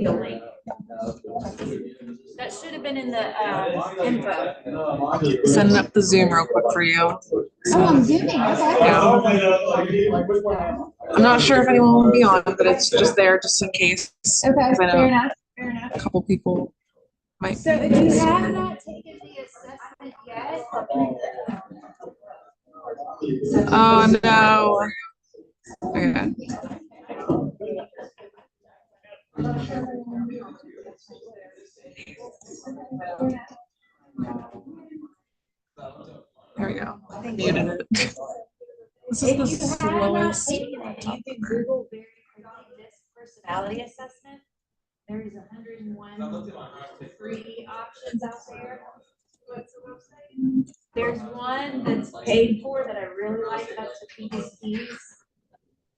The link. That should have been in the info. Setting up the Zoom real quick for you. Oh, I'm zooming. Okay. Yeah. I'm not sure if anyone will be on, but it's just there just in case. Okay. I know Fair enough. Fair enough. a couple people might. So if you have not taken the assessment yet. Oh no. Okay. There we go. Muted it. This is the slowest. You can Google very quickly this personality assessment. There's 101 free options out there. What's the website? There's one that's paid for that I really like. That's the PDCs.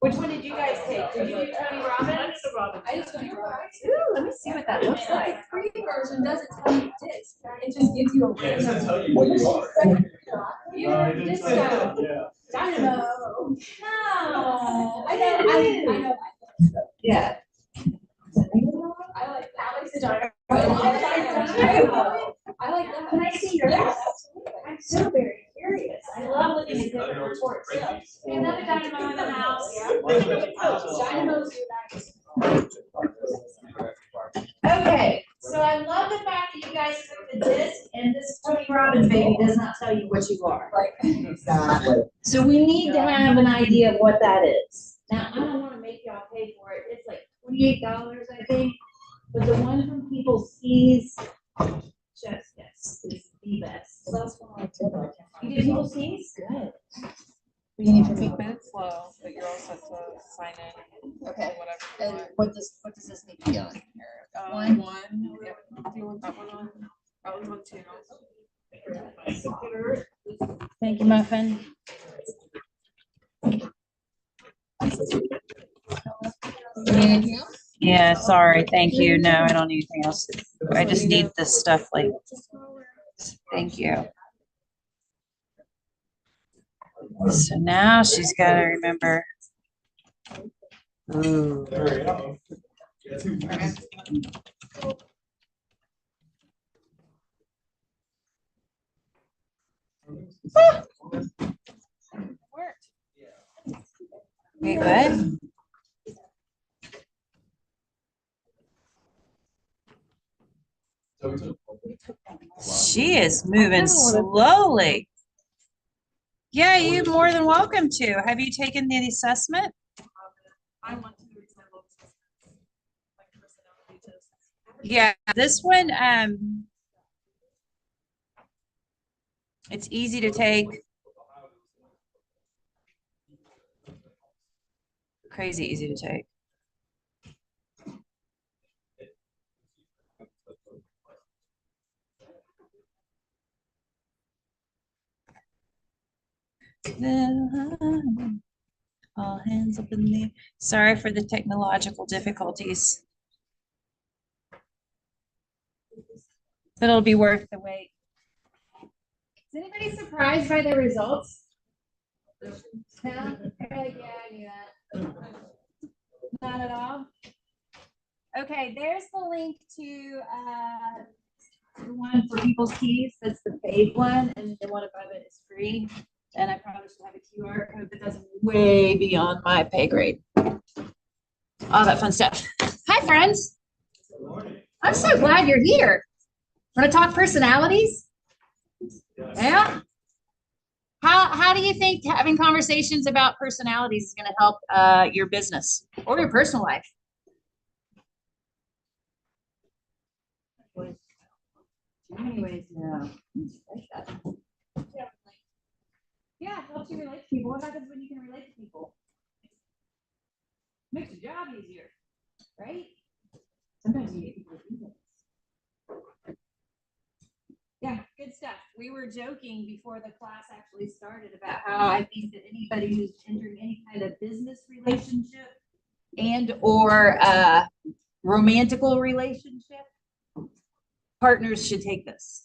Which one did you guys take? Did you do Tony Robbins? I did Tony Robbins. Ooh, let me see what that looks like. The free version doesn't tell you this. It just gives you a It doesn't tell you what you are. You're disco. Dynamo. No. I know. Yeah. I like Dynamo. I like that. Can I see yours? I'm so very curious. I love looking at different reports. We have another dynamo in the house. Dynamo's Okay, so I love the fact that you guys took the disc and this Tony Robbins baby does not tell you what you are. Exactly. So we need to have an idea of what that is. Now, I don't want to make y'all pay for it. It's like $28, I think. But the one from People Sees, just yes, is the best. So that's what I did. You did People Sees? Good. You need to make minutes slow, but you're all set to sign in. Okay. Whatever. And what does this need to be on here? One. Yep. Do you want that one on? That one's on two. Thank you, Muffin. Anything else? Yeah, sorry, thank you. No, I don't need anything else. I just need this stuff like, thank you. So now she's gotta remember. Ooh. Okay, good. She is moving slowly. Yeah, you're more than welcome to. Have you taken the assessment? I want to do example assessments, like personality tests. Yeah, this one, it's easy to take. Crazy easy to take. All hands up in the air. Sorry for the technological difficulties. But it'll be worth the wait. Is anybody surprised by the results? No? You're like, yeah, I knew that. Not at all. Okay, there's the link to the one for People's Keys. That's the paid one, and the one above it is free. And I probably should have a QR code, but that's way beyond my pay grade. All that fun stuff. Hi, friends. I'm so glad you're here. Want to talk personalities? Yeah. How do you think having conversations about personalities is going to help your business or your personal life? Anyways, no. Yeah, it helps you relate to people. What happens when you can relate to people? Makes your job easier, right? Sometimes you get people to do things. Yeah, good stuff. We were joking before the class actually started about how I think that anybody who's entering any kind of business relationship and or romantical relationship, partners should take this.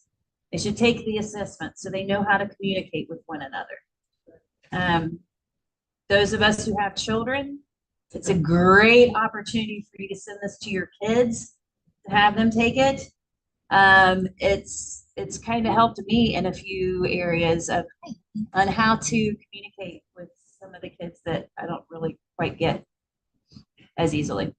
They should take the assessment so they know how to communicate with one another. Those of us who have children, It's a great opportunity for you to send this to your kids, to have them take it. It's kind of helped me in a few areas of on how to communicate with some of the kids that I don't really quite get as easily.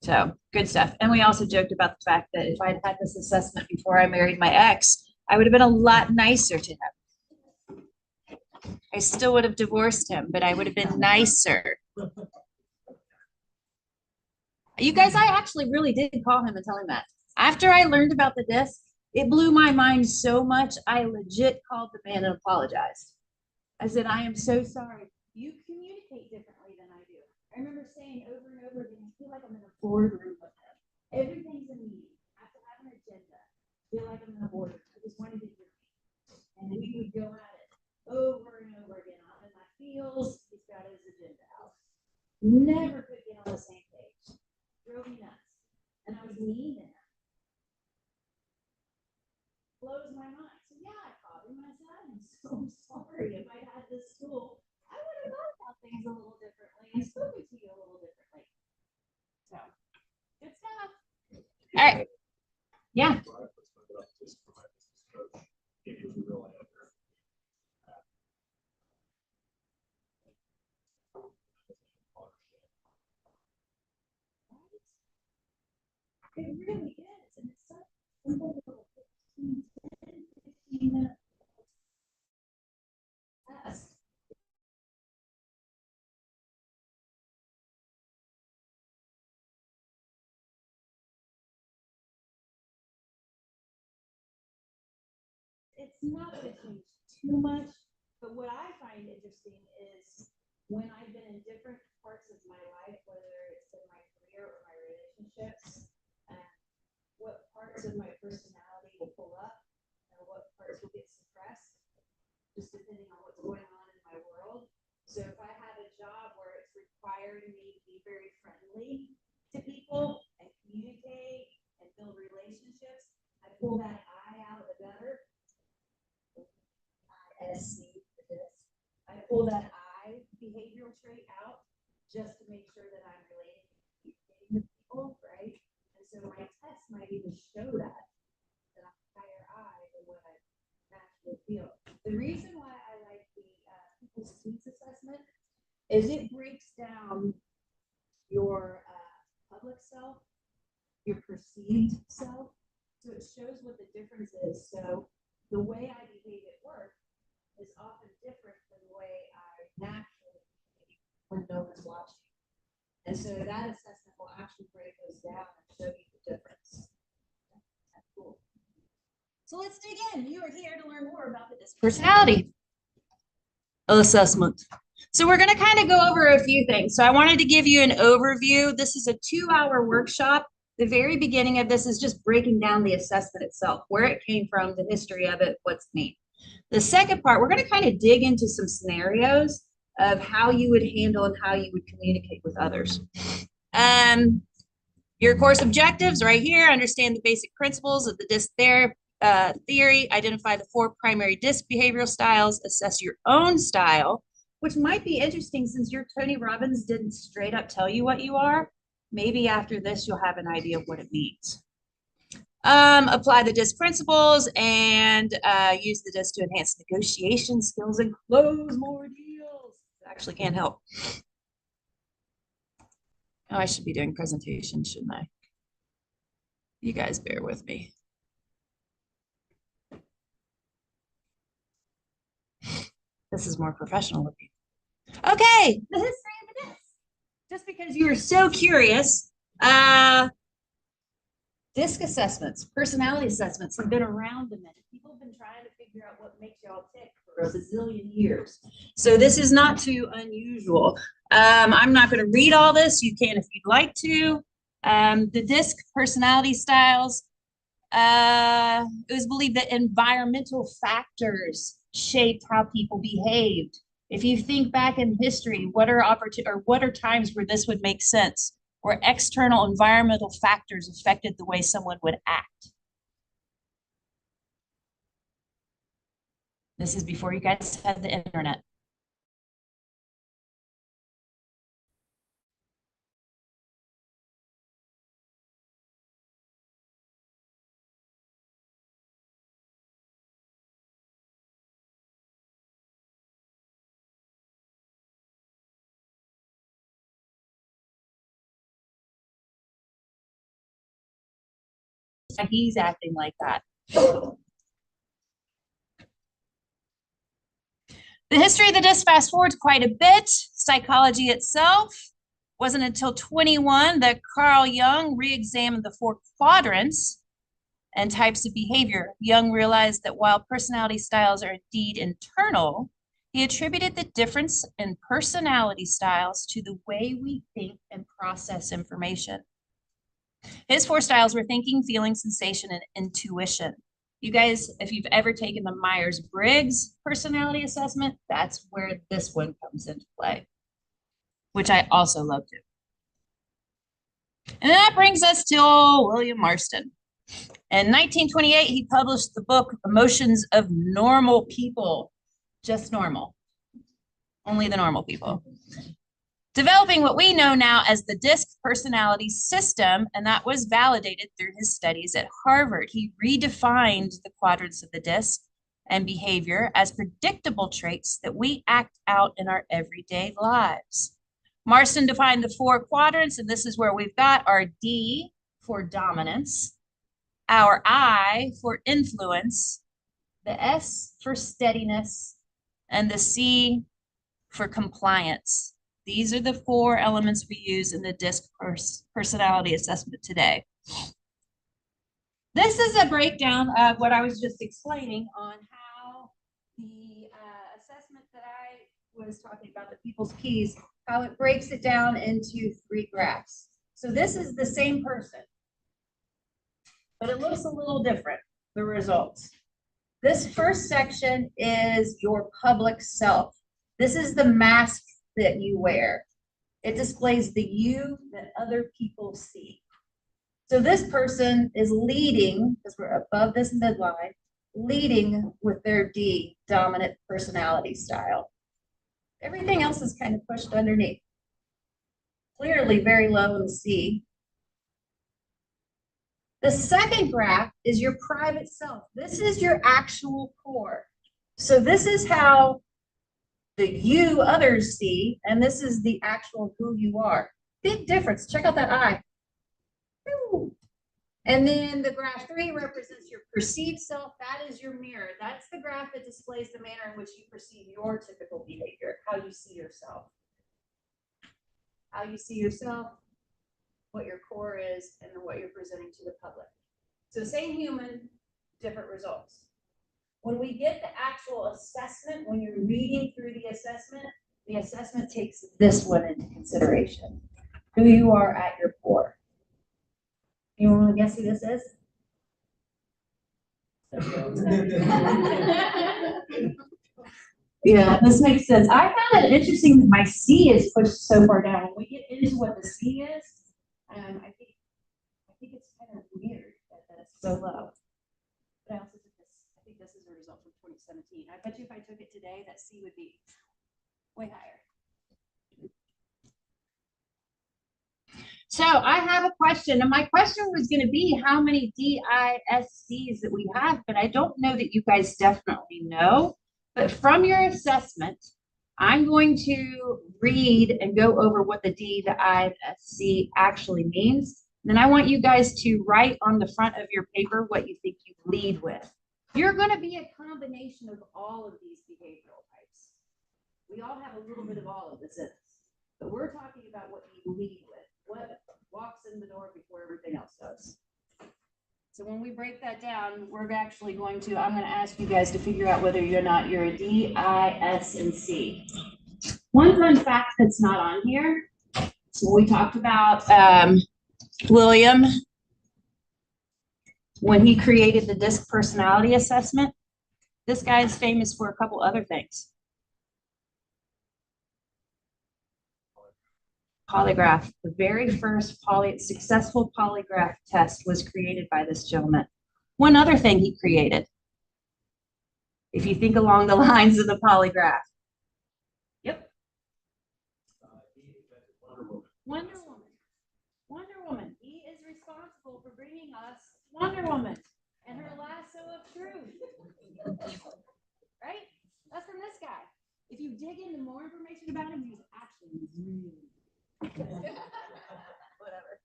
So good stuff. And we also joked about the fact that if I'd had this assessment before I married my ex, I would have been a lot nicer to him. I still would have divorced him, but I would have been nicer. You guys, I actually really did call him and tell him that. After I learned about the disc, it blew my mind so much, I legit called the man and apologized. I said, I am so sorry. You communicate differently than I do. I remember saying over and over again, I feel like I'm in a boardroom with him. Everything's a meeting. I have to have an agenda. I feel like I'm in a boardroom. I just wanted to hear me. And we would go at it over and over again. I'm in my feels. He's got his agenda out. Never could get on the same page. Drove me nuts. And I was mean to him. Blows my mind. So yeah, I called him and I said, I'm so sorry. If I had this tool, I would have thought about things a little differently and spoken to you a little differently. So good stuff. All right. Yeah. It really is. And it's such a simple little 15 minute test. It's not going to change too much, but what I find interesting is when I've been in different parts of my life, whether it's in my career or my relationships, what parts of my personality will pull up and what parts will get suppressed, just depending on what's going on in my world. So if I have a job where it's requiring me to be very friendly to people and communicate and build relationships, I pull that I out of the gutter. ISC for this. I pull that I behavioral trait out just to make sure that I'm relating with people, right? And so my test might even show that I'm higher I than what I naturally feel. The reason why I like the people's needs assessment is it breaks down your public self, your perceived self, so it shows what the difference is. So the way I behave at work is often different than the way I naturally behave when no one's watching. And so that assessment will actually break those down and show you the difference. That's cool. So let's dig in. You are here to learn more about the DISC personality assessment. So we're going to kind of go over a few things. So I wanted to give you an overview. This is a 2-hour workshop. The very beginning of this is just breaking down the assessment itself, where it came from, the history of it, what's neat. The second part, we're going to kind of dig into some scenarios of how you would handle and how you would communicate with others. Your course objectives right here, understand the basic principles of the DISC theory, identify the 4 primary DISC behavioral styles, assess your own style, which might be interesting since your Tony Robbins didn't straight up tell you what you are. Maybe after this, you'll have an idea of what it means. Apply the DISC principles and use the DISC to enhance negotiation skills and close more deals. It actually can't help. Oh, I should be doing presentation, shouldn't I? You guys bear with me. This is more professional looking. Okay, the history of the DISC. Just because you were so curious, DISC assessments, personality assessments have been around a minute. People have been trying to figure out what makes y'all tick for a bazillion years. So this is not too unusual. I'm not going to read all this. You can if you'd like to. The DISC personality styles, it was believed that environmental factors shaped how people behaved. If you think back in history, what are times where this would make sense? Where external environmental factors affected the way someone would act. This is before you guys had the internet. he's acting like that. The history of the disc fast forwards quite a bit. Psychology itself wasn't until 21 that Carl Jung re-examined the 4 quadrants and types of behavior. Jung realized that while personality styles are indeed internal, he attributed the difference in personality styles to the way we think and process information. His 4 styles were thinking, feeling, sensation, and intuition. You guys, if you've ever taken the Myers-Briggs personality assessment, that's where this one comes into play, which I also love too. And that brings us to William Marston. In 1928, he published the book Emotions of Normal People, just normal, only the normal people. Developing what we know now as the DISC personality system, and that was validated through his studies at Harvard. He redefined the quadrants of the DISC and behavior as predictable traits that we act out in our everyday lives. Marston defined the 4 quadrants, and this is where we've got our D for dominance, our I for influence, the S for steadiness, and the C for compliance. These are the 4 elements we use in the DISC personality assessment today. This is a breakdown of what I was just explaining on how the assessment that I was talking about, the people's keys, how it breaks it down into 3 graphs. So this is the same person, but it looks a little different, the results. This first section is your public self. This is the mask that you wear. It displays the you that other people see. So this person is leading, because we're above this midline, leading with their D, dominant personality style. Everything else is kind of pushed underneath. Clearly very low in the C. The second graph is your private self. This is your actual core. So this is how the you others see, and this is the actual who you are. Big difference. Check out that eye. And then the graph 3 represents your perceived self. That is your mirror. That's the graph that displays the manner in which you perceive your typical behavior, how you see yourself. How you see yourself, what your core is, and then what you're presenting to the public. So same human, different results. When we get the actual assessment, when you're reading through the assessment takes this one into consideration. Who you are at your core. You want to guess who this is? Yeah, this makes sense. I found it interesting that my C is pushed so far down. When we get into what the C is, I think it's kind of weird that that's so low. But I also took this. I think this is a result from 2017. I bet you if I took it today, that C would be way higher. So I have a question, and my question was going to be how many DISCs that we have, but I don't know that you guys definitely know. But from your assessment, I'm going to read and go over what the D to ISC actually means. Then I want you guys to write on the front of your paper what you think you lead with. You're going to be a combination of all of these behavioral types. We all have a little bit of all of this in us, but we're talking about what you lead with, what walks in the door before everything else does. So when we break that down, we're actually going to, I'm going to ask you guys to figure out whether you're a D, I, S, and C. One fun fact that's not on here, so we talked about William, when he created the DISC personality assessment, this guy is famous for a couple other things. Polygraph. The very first successful polygraph test was created by this gentleman. One other thing he created, if you think along the lines of the polygraph. Yep. Wonder Woman. Wonder Woman. He is responsible for bringing us Wonder Woman and her lasso of truth. Right? That's from this guy. If you dig into more information about him, he's actually really whatever.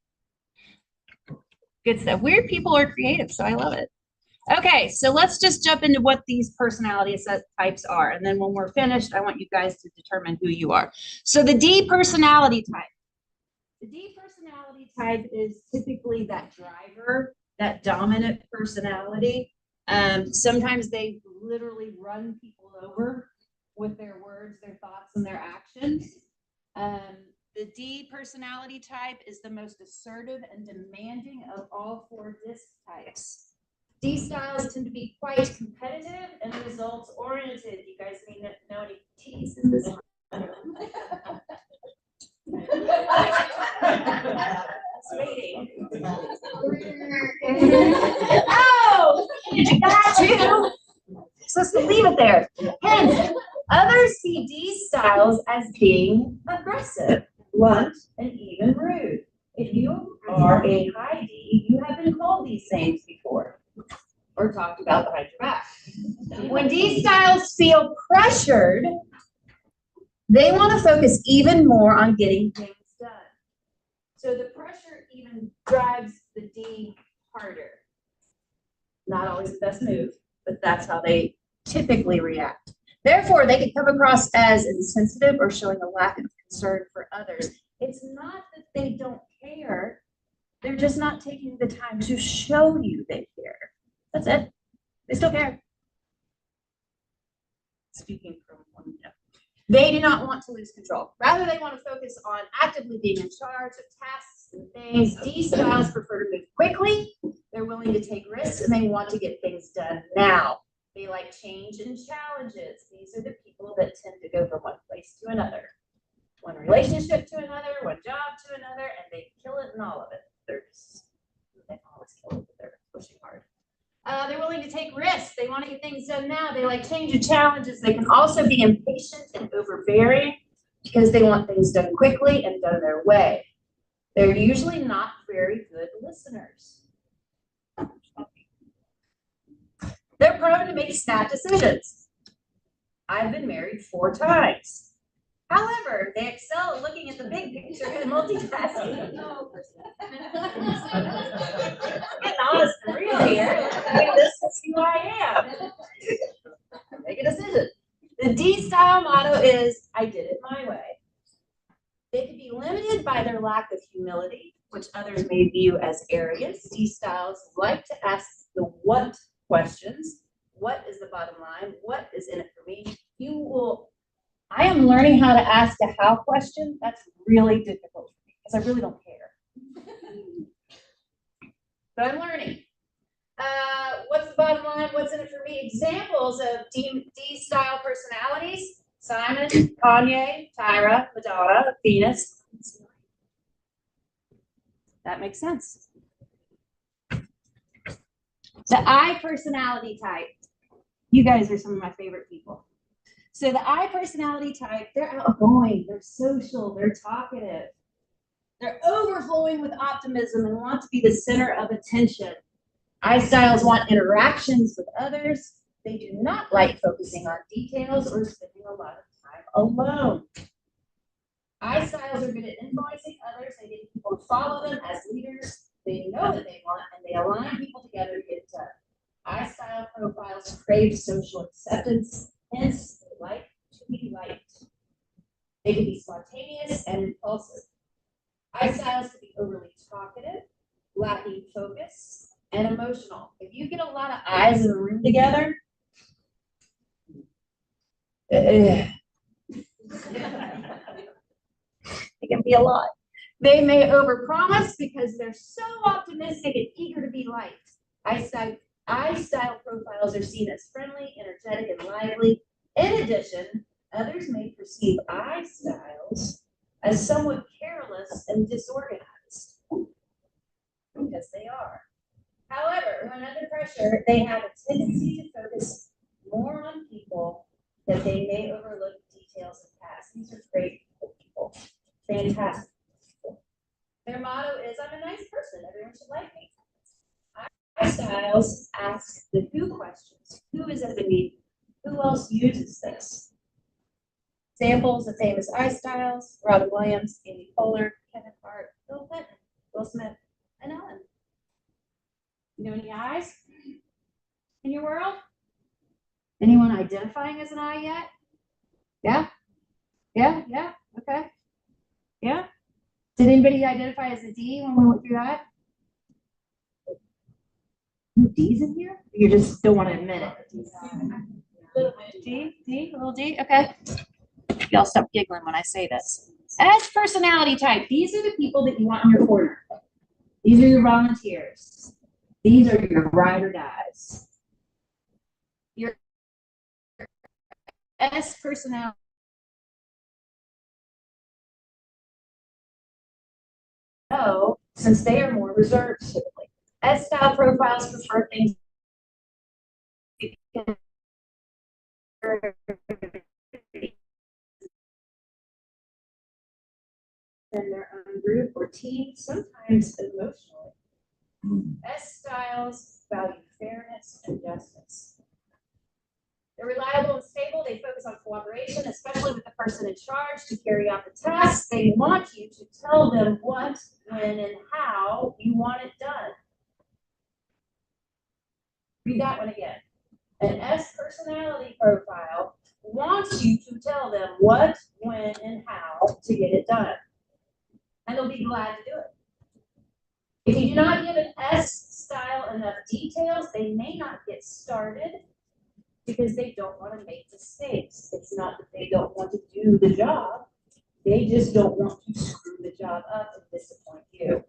Good stuff. Weird people are creative, so I love it. Okay, so let's just jump into what these personality types are. And then when we're finished, I want you guys to determine who you are. So the D personality type. The D personality type is typically that driver, that dominant personality. Sometimes they literally run people over with their words, their thoughts, and their actions. The D personality type is the most assertive and demanding of all 4 disc types. D styles tend to be quite competitive and results oriented. You guys need to know any T's in this? Waiting. Oh, you got to. Supposed to leave it there. Hence, others see D styles as being aggressive, blunt, and even rude. If you are a high D, you have been called these names before or talked about behind your back. When D styles feel pressured, they want to focus even more on getting things done. So the pressure even drives the D harder. Not always the best move, but that's how they typically react. Therefore, they can come across as insensitive or showing a lack of concern for others. It's not that they don't care. They're just not taking the time to show you they care. That's it. They still care. Speaking from one, they do not want to lose control. Rather, they want to focus on actively being in charge of tasks and things. D styles prefer to move quickly. They're willing to take risks and they want to get things done now. They like change and challenges. These are the people that tend to go from one place to another, one relationship to another, one job to another, and they kill it in all of it. They always kill it, but they're pushing hard. They're willing to take risks. They want to get things done now. They like change and challenges. They can also be impatient and overbearing because they want things done quickly and done their way. They're usually not very good listeners. They're prone to make snap decisions. I've been married 4 times. However, they excel at looking at the big picture and multitasking. Getting honest and real here. This is who I am. Make a decision. The D style motto is, I did it my way. They can be limited by their lack of humility, which others may view as arrogance. D styles like to ask the what questions. What is the bottom line? What is in it for me? I am learning how to ask a how question. That's really difficult for me because I really don't care. But I'm learning. What's the bottom line? What's in it for me? Examples of D-style personalities: Simon, Kanye, Tyra, Madonna, Venus. That makes sense. The I personality type. You guys are some of my favorite people. So the I personality type, they're outgoing, they're social, they're talkative. They're overflowing with optimism and want to be the center of attention. I styles want interactions with others. They do not like focusing on details or spending a lot of time alone. I styles are good at influencing others and getting people to follow them as leaders. They know that they want and they align people together to get it done. I style profiles crave social acceptance, hence they like to be liked. They can be spontaneous and impulsive. I styles can be overly talkative, lacking focus, and emotional. If you get a lot of eyes in a room together, it can be a lot. They may overpromise because they're so optimistic and eager to be liked. I style profiles are seen as friendly, energetic, and lively. In addition, others may perceive I styles as somewhat careless and disorganized, because they are. However, when under pressure, they have a tendency to focus more on people that they may overlook details of tasks. These are great people, fantastic people. Their motto is, I'm a nice person, everyone should like me. I styles ask the who questions. Who is at the meeting? Who else uses this? Examples of famous I styles: Robin Williams, Amy Poehler, Kevin Hart, Bill Clinton, Will Smith, and Ellen. You know any eyes in your world? Anyone identifying as an I yet? Yeah? Yeah? Okay. Yeah? Did anybody identify as a D when we went through that? No D's in here? You just don't want to admit it. D, little D, okay. Y'all stop giggling when I say this. As personality type, these are the people that you want in your corner. These are your volunteers. These are your ride or dies. Your S personality. Oh, since they are more reserved typically. S style profiles prefer things in their own group or team, sometimes emotionally. S styles value fairness and justice. They're reliable and stable. They focus on cooperation, especially with the person in charge to carry out the task. They want you to tell them what, when, and how you want it done. Read that one again. An S personality profile wants you to tell them what, when, and how to get it done. And they'll be glad to do it. If you do not give an S style enough details, they may not get started because they don't want to make mistakes. It's not that they don't want to do the job. They just don't want to screw the job up and disappoint you.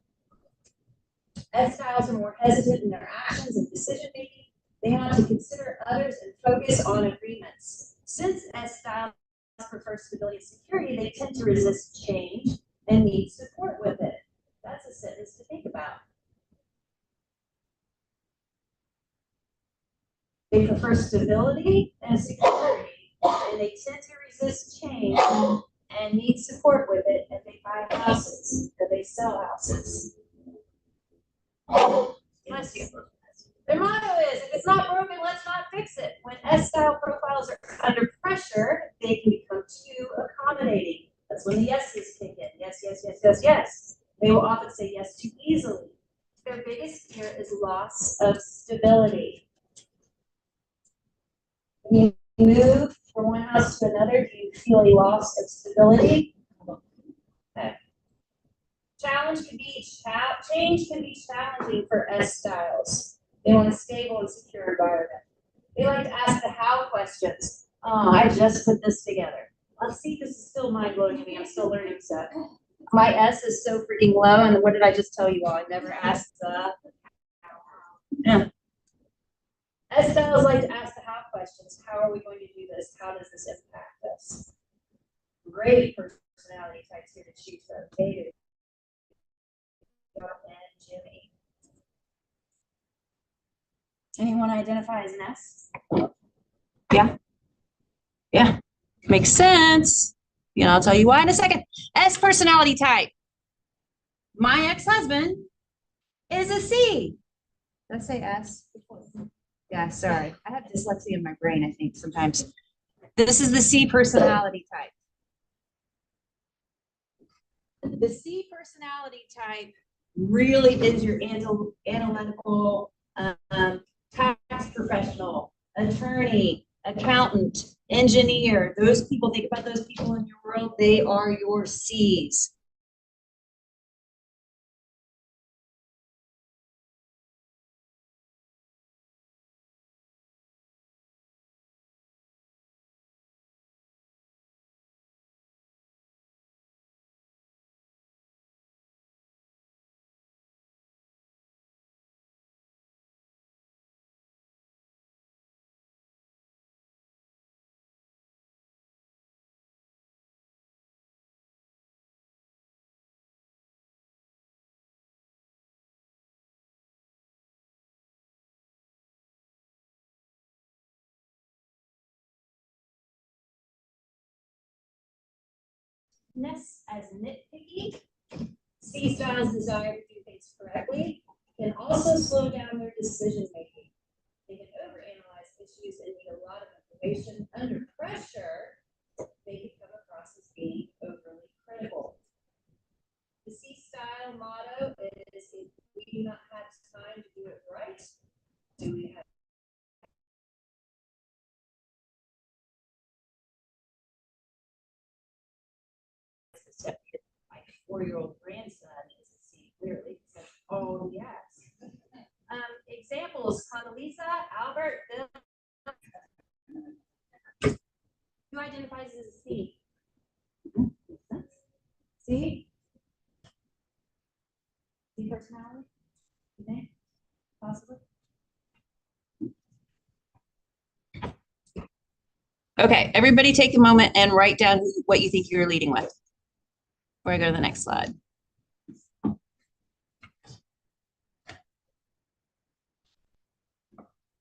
S styles are more hesitant in their actions and decision making. They want to consider others and focus on agreements. Since S styles prefer stability and security, they tend to resist change and need support with it. That's a sentence to think about. They prefer stability and security, and they tend to resist change and need support with it, and they buy houses, or they sell houses. Bless you. Their motto is, if it's not broken, let's not fix it. When S-style profiles are under pressure, they can become too accommodating. That's when the yeses kick in. Yes. They will often say yes too easily. Their biggest fear is loss of stability. When you move from one house to another, do you feel a loss of stability? Okay. Change can be challenging for S styles. They want a stable and secure environment. They like to ask the how questions. Oh, I just put this together. Let's see, this is still mind blowing to me. I'm still learning stuff. My S is so freaking low, and what did I just tell you all? I never asked yeah. S styles like to ask the how questions. How are we going to do this? How does this impact us? Great personality types here to choose from. David and Jimmy. Anyone identify as an S? Yeah. Makes sense. I'll tell you why in a second. S personality type. My ex-husband is a C. Did I say S? Yeah, sorry. I have dyslexia in my brain, I think, sometimes. This is the C personality type. The C personality type really is your analytical, tax professional, attorney, accountant, engineer. Those people, think about those people in your world, they are your C's. As nitpicky, C styles desire to do things correctly, can also slow down their decision making. They can overanalyze issues and need a lot of information. Under pressure, they can come across as being overly critical. The C style motto is, if we do not have time to do it right, do we have? My 4-year-old grandson is a C clearly. Says, oh, yes. Examples, Condoleezza, Albert, Bill. Who identifies as a C? C? C personality? You think? Possibly? Okay, everybody take a moment and write down what you think you're leading with. Before I go to the next slide.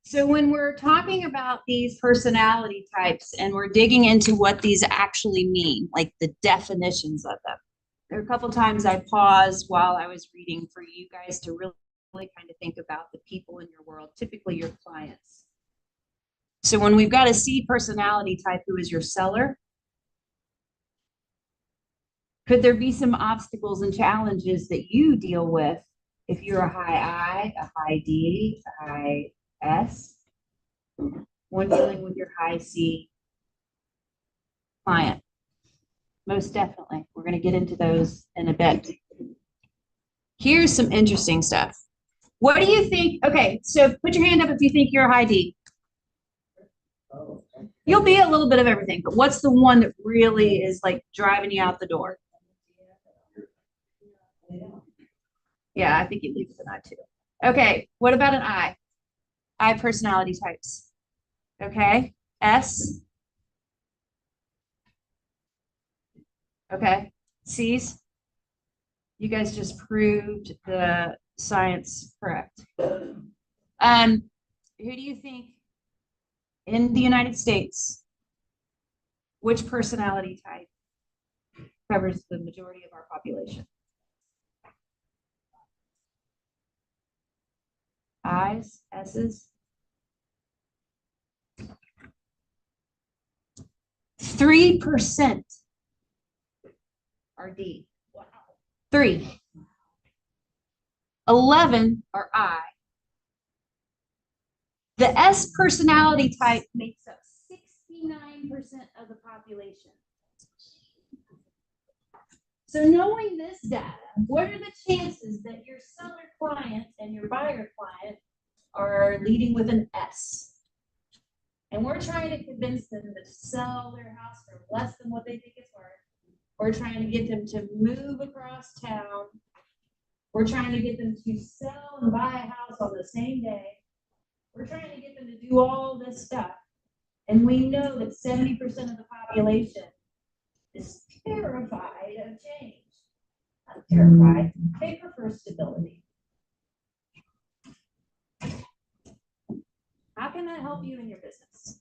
So when we're talking about these personality types and we're digging into what these actually mean, like the definitions of them, there are a couple times I paused while I was reading for you guys to really kind of think about the people in your world, typically your clients. So when we've got a C personality type who is your seller, could there be some obstacles and challenges that you deal with if you're a high I, a high D, a high S, when dealing with your high C client? Most definitely. We're going to get into those in a bit. Here's some interesting stuff. What do you think? Okay, so put your hand up if you think you're a high D. You'll be a little bit of everything, but what's the one that really is like driving you out the door? Yeah, I think you leave with an I too. Okay, what about an I? I personality types. Okay, S. Okay, C's. You guys just proved the science correct. Who do you think in the United States, which personality type covers the majority of our population? I's, S's. 3% are D. Wow. 3. 11 are I. The S personality type makes up 69% of the population. So knowing this data, what are the chances that your seller client and your buyer client are leading with an S? And we're trying to convince them to sell their house for less than what they think it's worth. We're trying to get them to move across town. We're trying to get them to sell and buy a house on the same day. We're trying to get them to do all this stuff. And we know that 70% of the population is terrified of change. Not terrified, they prefer stability. How can that help you in your business?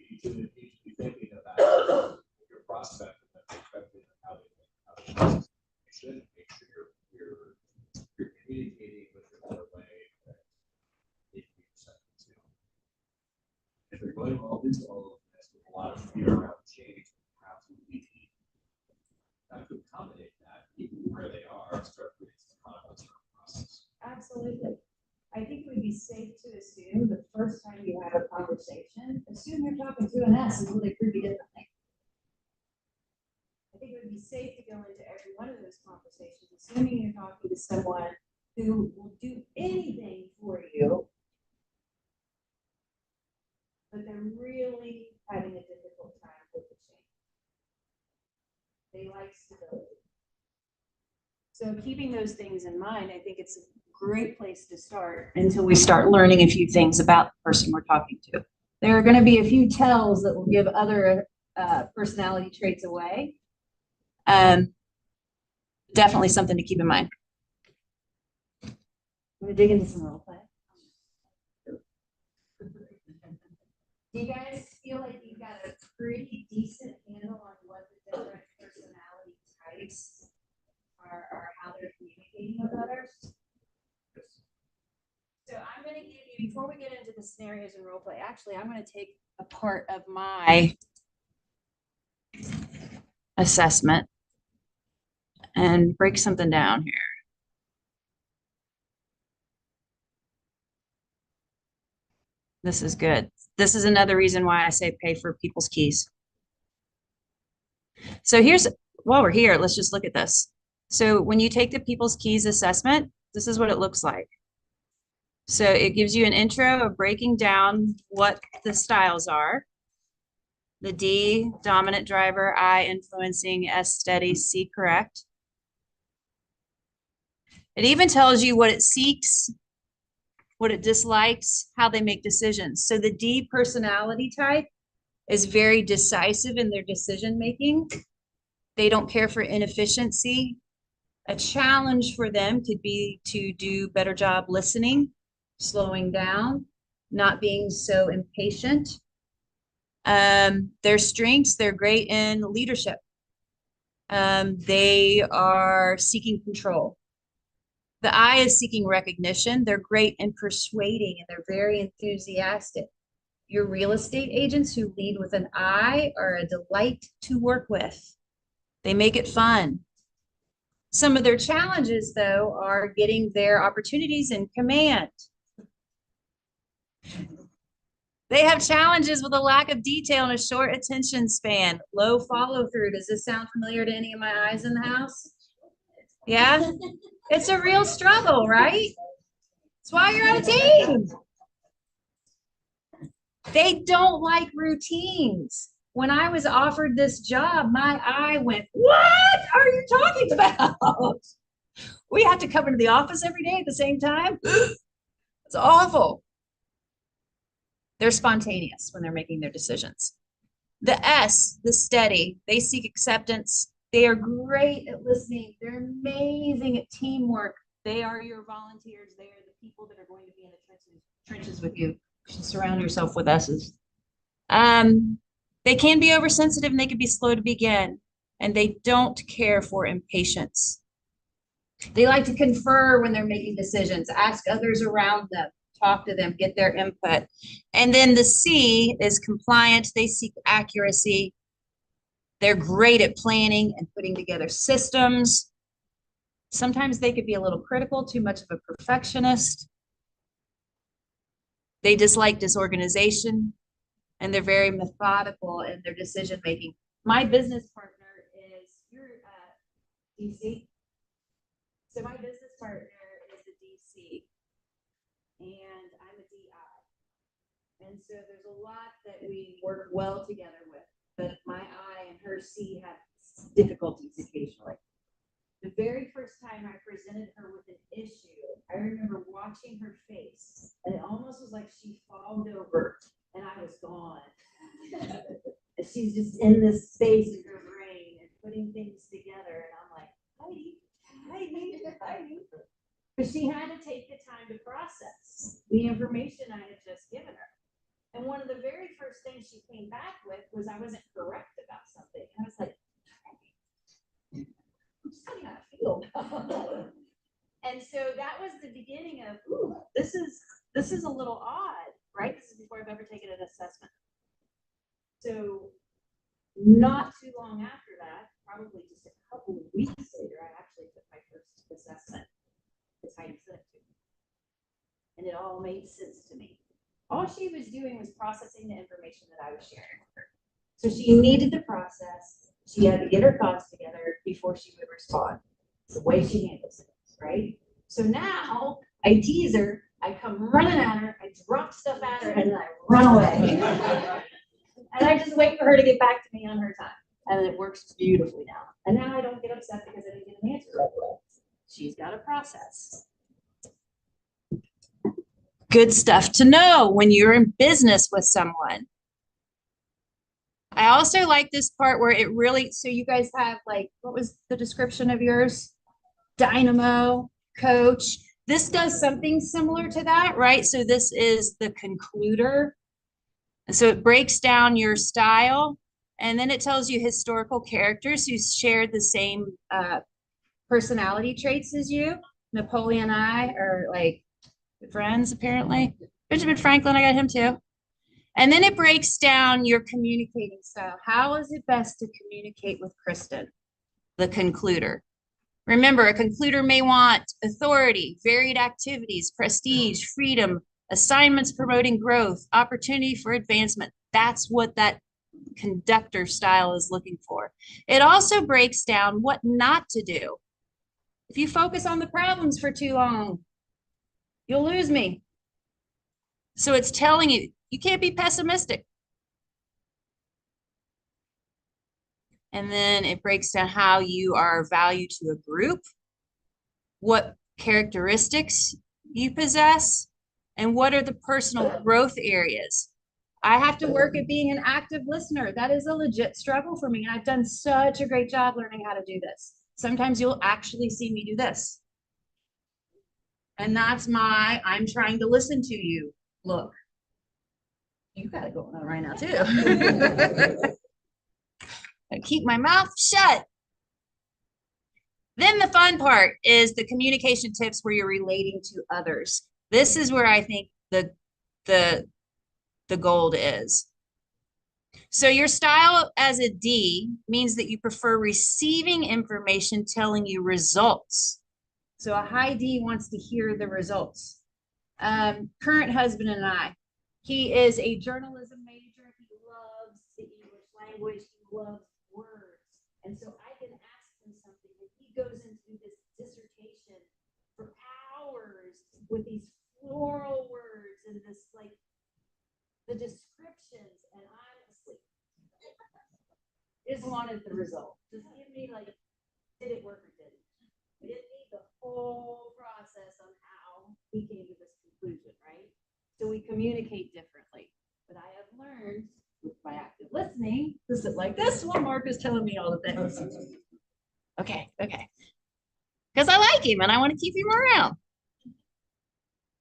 You should be thinking about your prospect and the perspective of how they think. You should make sure you're communicating with them in a way that they can be receptive to. If they're going all into all of this with a lot of fear around change, perhaps we need to accommodate that, even where they are, start with some concepts or process. Absolutely. I think it would be safe to assume the first time you have a conversation, assume you're talking to an S until they prove you differently. I think it would be safe to go into every one of those conversations, assuming you're talking to someone who will do anything for you, but they're really having a difficult time with the change. They like stability. So keeping those things in mind, I think it's a great place to start until we start learning a few things about the person we're talking to. There are going to be a few tells that will give other personality traits away. Definitely something to keep in mind. I'm going to dig into some role play. Do you guys feel like you've got a pretty decent handle on what the different personality types are, how they're communicating with others? So I'm going to give you, before we get into the scenarios and role play, actually, I'm going to take a part of my assessment and break something down here. This is good. This is another reason why I say pay for people's keys. So while we're here, let's just look at this. So when you take the people's keys assessment, this is what it looks like. So it gives you an intro of breaking down what the styles are. The D, dominant driver, I, influencing, S, steady, C, correct. It even tells you what it seeks, what it dislikes, how they make decisions. So the D personality type is very decisive in their decision making. They don't care for inefficiency. A challenge for them could be to do a better job listening, slowing down, not being so impatient. Their strengths, they're great in leadership. They are seeking control. The I is seeking recognition. They're great in persuading and they're very enthusiastic. Your real estate agents who lead with an I are a delight to work with. They make it fun. Some of their challenges, though, are getting their opportunities in command. They have challenges with a lack of detail and a short attention span, low follow through. Does this sound familiar to any of my eyes in the house? Yeah, it's a real struggle, right? That's why you're on a team. They don't like routines. When I was offered this job, my eye went, what are you talking about? We have to come into the office every day at the same time. It's awful. They're spontaneous when they're making their decisions. The S, the steady, they seek acceptance. They are great at listening. They're amazing at teamwork. They are your volunteers. They are the people that are going to be in the trenches with you. You should surround yourself with S's. They can be oversensitive and they can be slow to begin. And they don't care for impatience. They like to confer when they're making decisions, ask others around them, talk to them, get their input. And then the C is compliant. They seek accuracy. They're great at planning and putting together systems. Sometimes they could be a little critical, too much of a perfectionist. They dislike disorganization and they're very methodical in their decision making. My business partner is, you're DC. So my business partner is a DC and I'm a DI. And so there's a lot that we work well together with, but my I and her C have difficulties occasionally. The very first time I presented her with an issue, I remember watching her face and it almost was like she fogged over and I was gone. And she's just in this space in her brain and putting things together. And I'm like, Heidi. But she had to take the time to process the information I had just given her. And one of the very first things she came back with was I wasn't correct about something. And I was like, I'm just telling you how I feel. And so that was the beginning of, ooh, this is a little odd, right? This is before I've ever taken an assessment. So not too long after that, probably just a couple of weeks later, I actually took my first assessment. It's Heidi said it to me. And it all made sense to me. All she was doing was processing the information that I was sharing with her. So she needed the process. She had to get her thoughts together before she would respond. It's the way she handles things, right? So now I tease her, I come running at her, I drop stuff at her, and then I run away. And I just wait for her to get back to me on her time. And it works beautifully now. And now I don't get upset because I didn't get an answer right away. She's got a process. Good stuff to know when you're in business with someone. I also like this part where it really, so you guys have like, what was the description of yours? Dynamo, coach. This does something similar to that, right? So this is the concluder. And so it breaks down your style and then it tells you historical characters who shared the same personality traits as you. Napoleon and I are like friends, apparently. Benjamin Franklin, I got him too. And then it breaks down your communicating style. How is it best to communicate with Kristen, the concluder? Remember, a concluder may want authority, varied activities, prestige, freedom, assignments promoting growth, opportunity for advancement. That's what that conductor style is looking for. It also breaks down what not to do. If you focus on the problems for too long, you'll lose me. So it's telling you, you can't be pessimistic. And then it breaks down how you are valued to a group, what characteristics you possess, and what are the personal growth areas. I have to work at being an active listener. That is a legit struggle for me. And I've done such a great job learning how to do this. Sometimes you'll actually see me do this. And that's my, I'm trying to listen to you. Look, you got it going on right now too. I keep my mouth shut. Then the fun part is the communication tips where you're relating to others. This is where I think the gold is. So your style as a D means that you prefer receiving information telling you results. So a high D wants to hear the results. Current husband and I, he is a journalism major. He loves the English language. He loves words. And so I can ask him something and he goes into this dissertation for hours with these floral words and this like the descriptions, and I'm asleep. Just wanted the result. Just give me like, did it work or didn't? We didn't need the whole process on how we came to this conclusion, right? So we communicate differently. But I have learned with my active listening to sit like this while Mark is telling me all the things. Okay. Because I like him and I want to keep him around.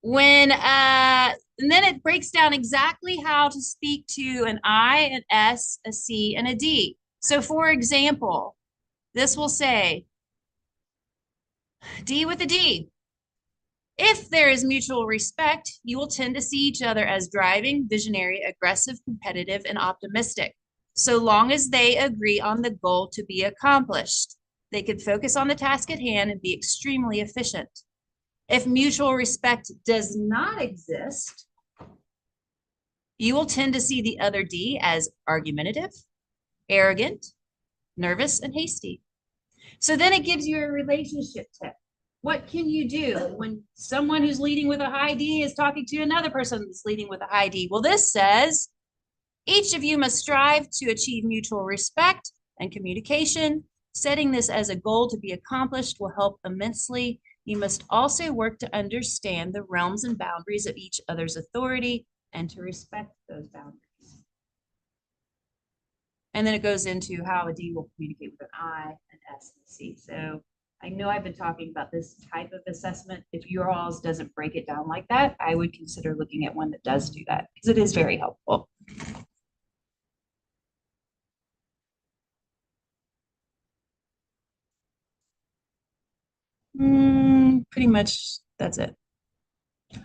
And then it breaks down exactly how to speak to an I, an S, a C, and a D. So for example, this will say, D with a D. If there is mutual respect, you will tend to see each other as driving, visionary, aggressive, competitive, and optimistic. So long as they agree on the goal to be accomplished, they can focus on the task at hand and be extremely efficient. If mutual respect does not exist, you will tend to see the other D as argumentative, arrogant, nervous, and hasty. So then it gives you a relationship tip. What can you do when someone who's leading with a high D is talking to another person that's leading with a high D? Well, this says each of you must strive to achieve mutual respect and communication. Setting this as a goal to be accomplished will help immensely. You must also work to understand the realms and boundaries of each other's authority and to respect those boundaries. And then it goes into how a D will communicate with an I, an S, and a C. So I know I've been talking about this type of assessment. If your alls doesn't break it down like that, I would consider looking at one that does do that because it is very helpful. Pretty much that's it.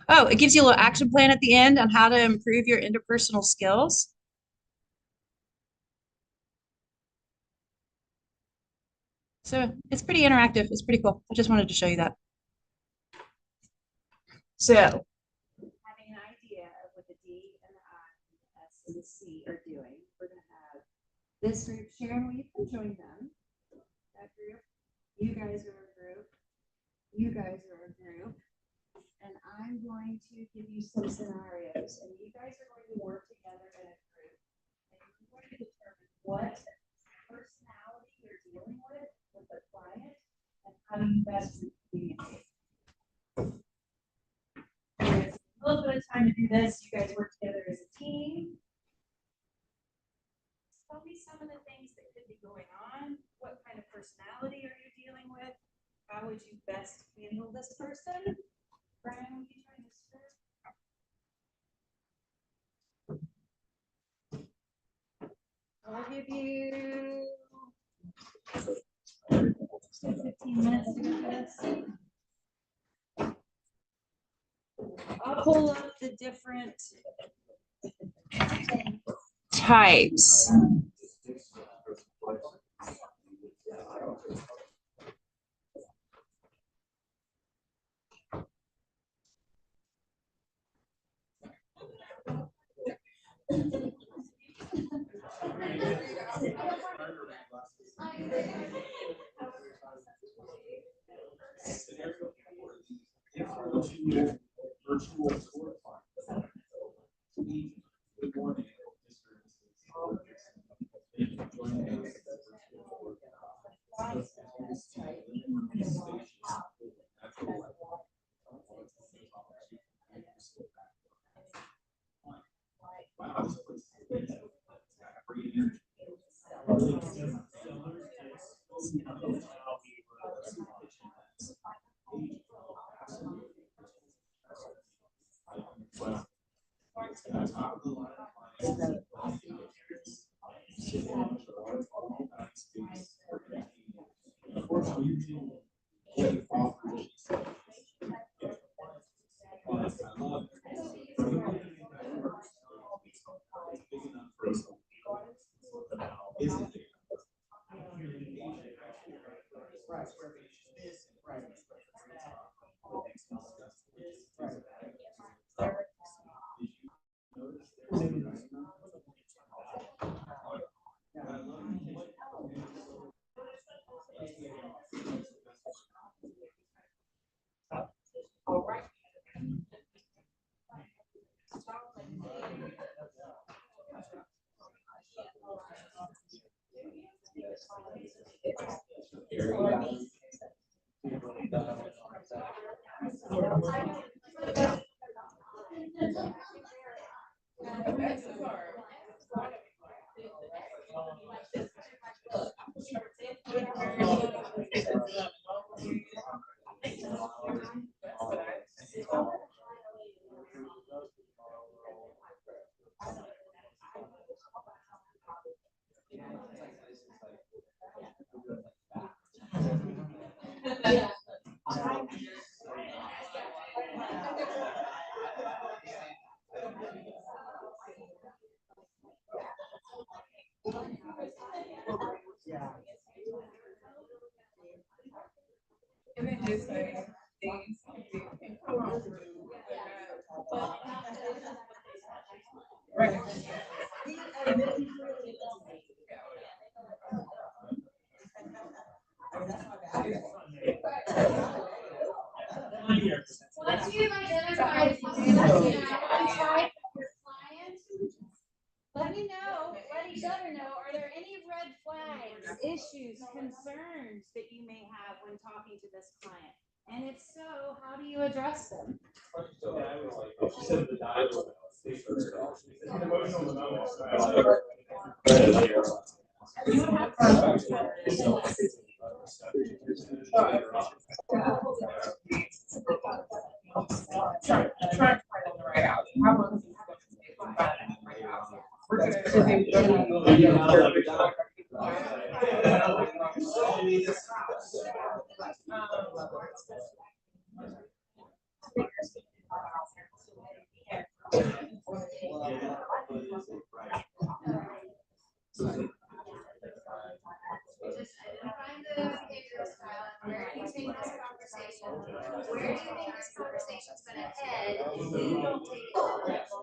Oh, it gives you a little action plan at the end on how to improve your interpersonal skills. So it's pretty interactive. It's pretty cool. I just wanted to show you that. So having an idea of what the D and the I and the S and the C are doing, we're going to have this group. Sharon, will you come join them? That group. You guys are a group. You guys are a group. And I'm going to give you some scenarios, and you guys are going to work together in a group. And you're going to determine what personality you're dealing with the client and how do you best communicate. There's a little bit of time to do this. You guys work together as a team. Tell me some of the things that could be going on. What kind of personality are you dealing with? How would you best handle this person? Brian, will you try this first? I'll give you 15 minutes to do this. I'll pull up the different types. virtual tour. Good morning. Once you've identified what's your client, let me know, let each other know, are there any red flags, issues, concerns that you may have when talking to this client? And if so, how do you address them? Just identifying the behavioral style and where do you take this conversation? Where do you think this conversation's gonna head if you don't take it to the next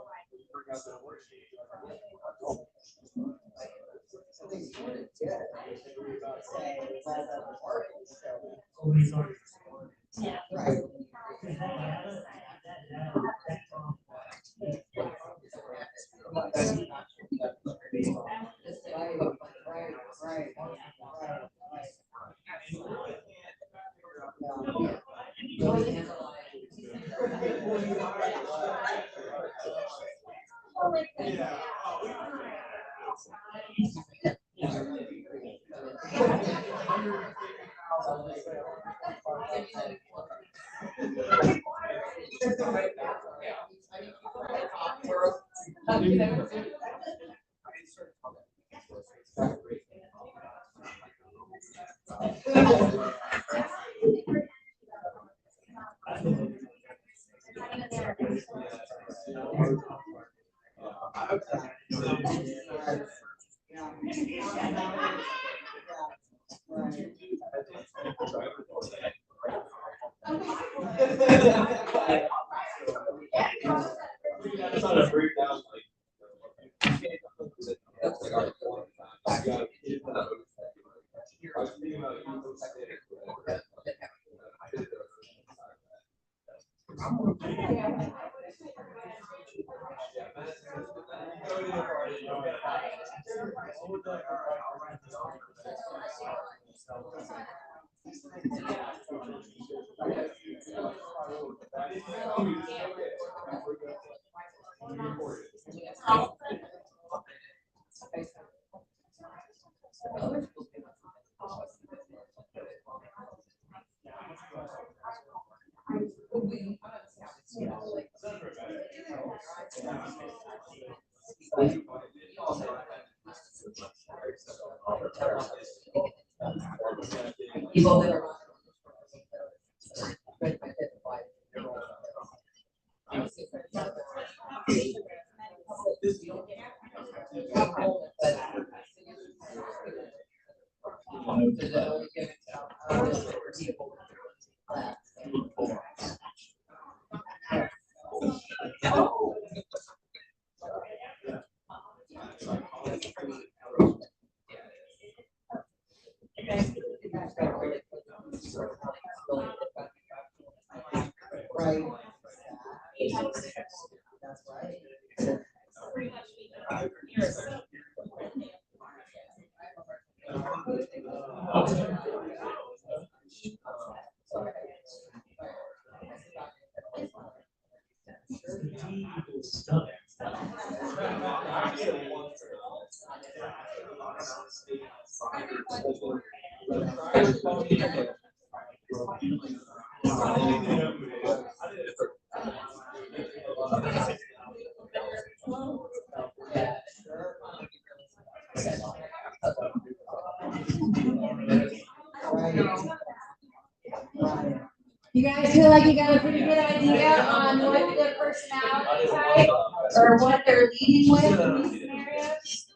You guys feel like you got a pretty good idea on what the personality type or what they're leading with in these scenarios?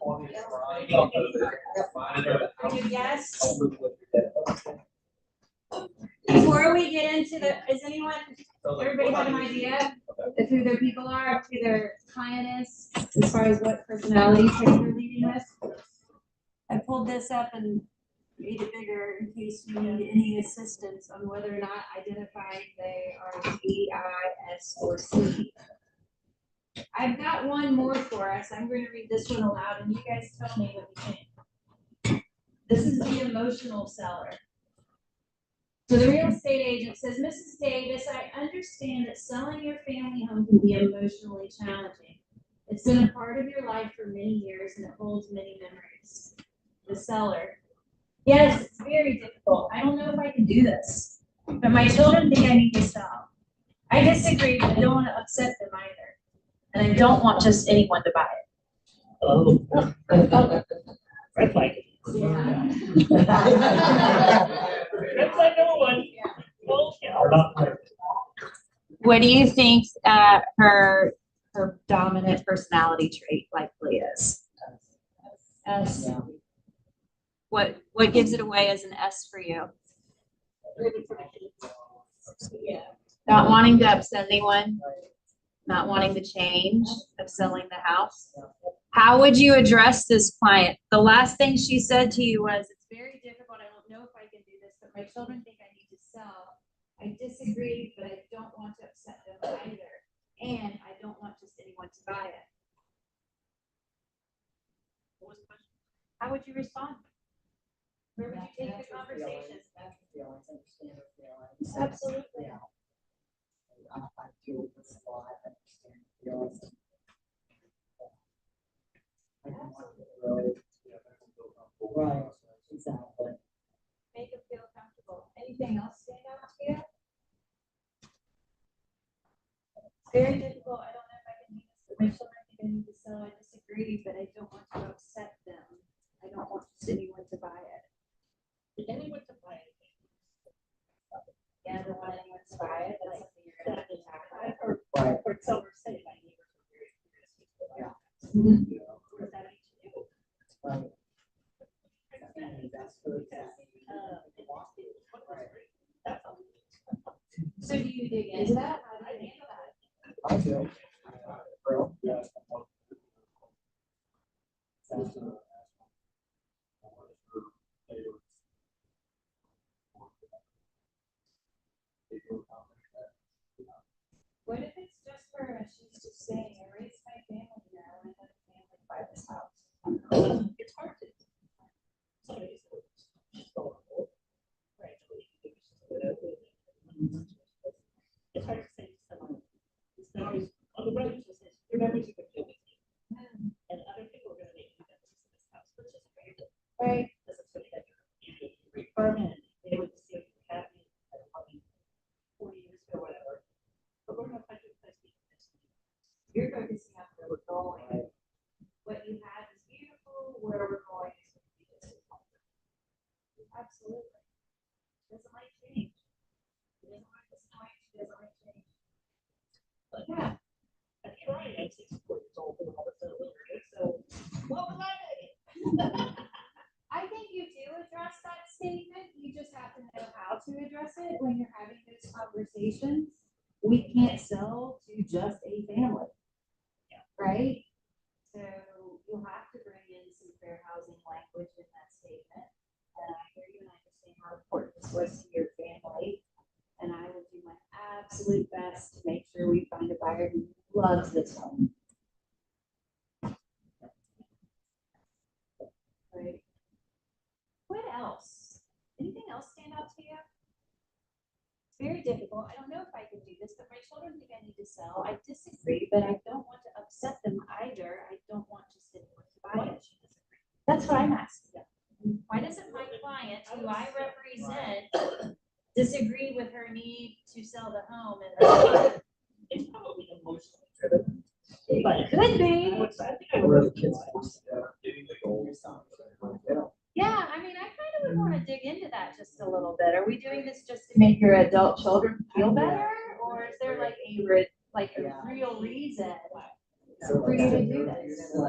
Good guess? Before we get into everybody have an idea of who their people are, who their client is, as far as what personality trait they're leading with? I pulled this up and made it bigger in case you need any assistance on whether or not identifying they are D, I, S, or C. I've got one more for us. I'm going to read this one aloud and you guys tell me what you think. This is the emotional seller. So the real estate agent says, Mrs. Davis, I understand that selling your family home can be emotionally challenging. It's been a part of your life for many years and it holds many memories. The seller. Yes, it's very difficult. I don't know if I can do this, but my children think I need to sell. I disagree, but I don't want to upset them either. And I don't want just anyone to buy it. Oh. Red flag. Yeah. Red flag number one. Well, yeah, or not. What do you think her dominant personality trait likely is? S. What gives it away as an S for you? Yeah. Not wanting to upset anyone, not wanting to change, of selling the house. How would you address this client? The last thing she said to you was, it's very difficult. I don't know if I can do this, but my children think I need to sell. I disagree, but I don't want to upset them either. And I don't want just anyone to buy it. How would you respond? Where would you take the conversation? Absolutely. Right, exactly. Make them feel comfortable. Anything else stand out to you? It's very difficult. I don't know if I can do this, but my children think I need to sell. I disagree, but I don't want to upset them. I don't want just anyone to buy it. Anyone to buy it. Yeah, I don't want anyone to buy it. That's something you're gonna have to tackle. Right. Or some are saying my neighbors are very Yeah. What does that mean to you? Right. That's good. So do you dig into that? How do you handle that? I do. Well, yeah. What if it's just for her, she's just saying, I raised my family here, I want another family by this house. It's hard to. Somebody's. Right. It's hard to say to someone. It's not always, on the road, it says, your memories are going to be. And other people are going to make new memories in this house, which is very good. Right. This is something that you're requirement, they would see if you're happy, I don't know, 40 years ago, whatever. But we're not going to You're focusing on where we're going. What you have is beautiful, where we're going is going to be disappointing. Absolutely. Doesn't like change. She doesn't like this noise, she doesn't like change. But yeah, I tried at 64 years old and all of a sudden, so what was I doing? I think you do address that statement. You just have to know how to address it when you're having those conversations. We can't sell to just a family. Right? So you'll have to bring in some fair housing language in that statement. And I hear you and I understand how important this was to your family. And I will do my absolute best to make sure we find a buyer who loves this home. Right? What else? Anything else stand out to you? It's very difficult. I don't know if I can do this, but my children think I need to sell. I disagree, but I don't want to upset them either. I don't want just anyone to buy it. That's what I'm asking. Why doesn't my client, who I represent, disagree with her need to sell the home and her? It's probably emotionally driven. But Could be. I think I would. Yeah, I mean, I kind of would want to dig into that just a little bit. Are we doing this just to make your adult children feel better? Or is there like a real reason for you to do this? Yeah,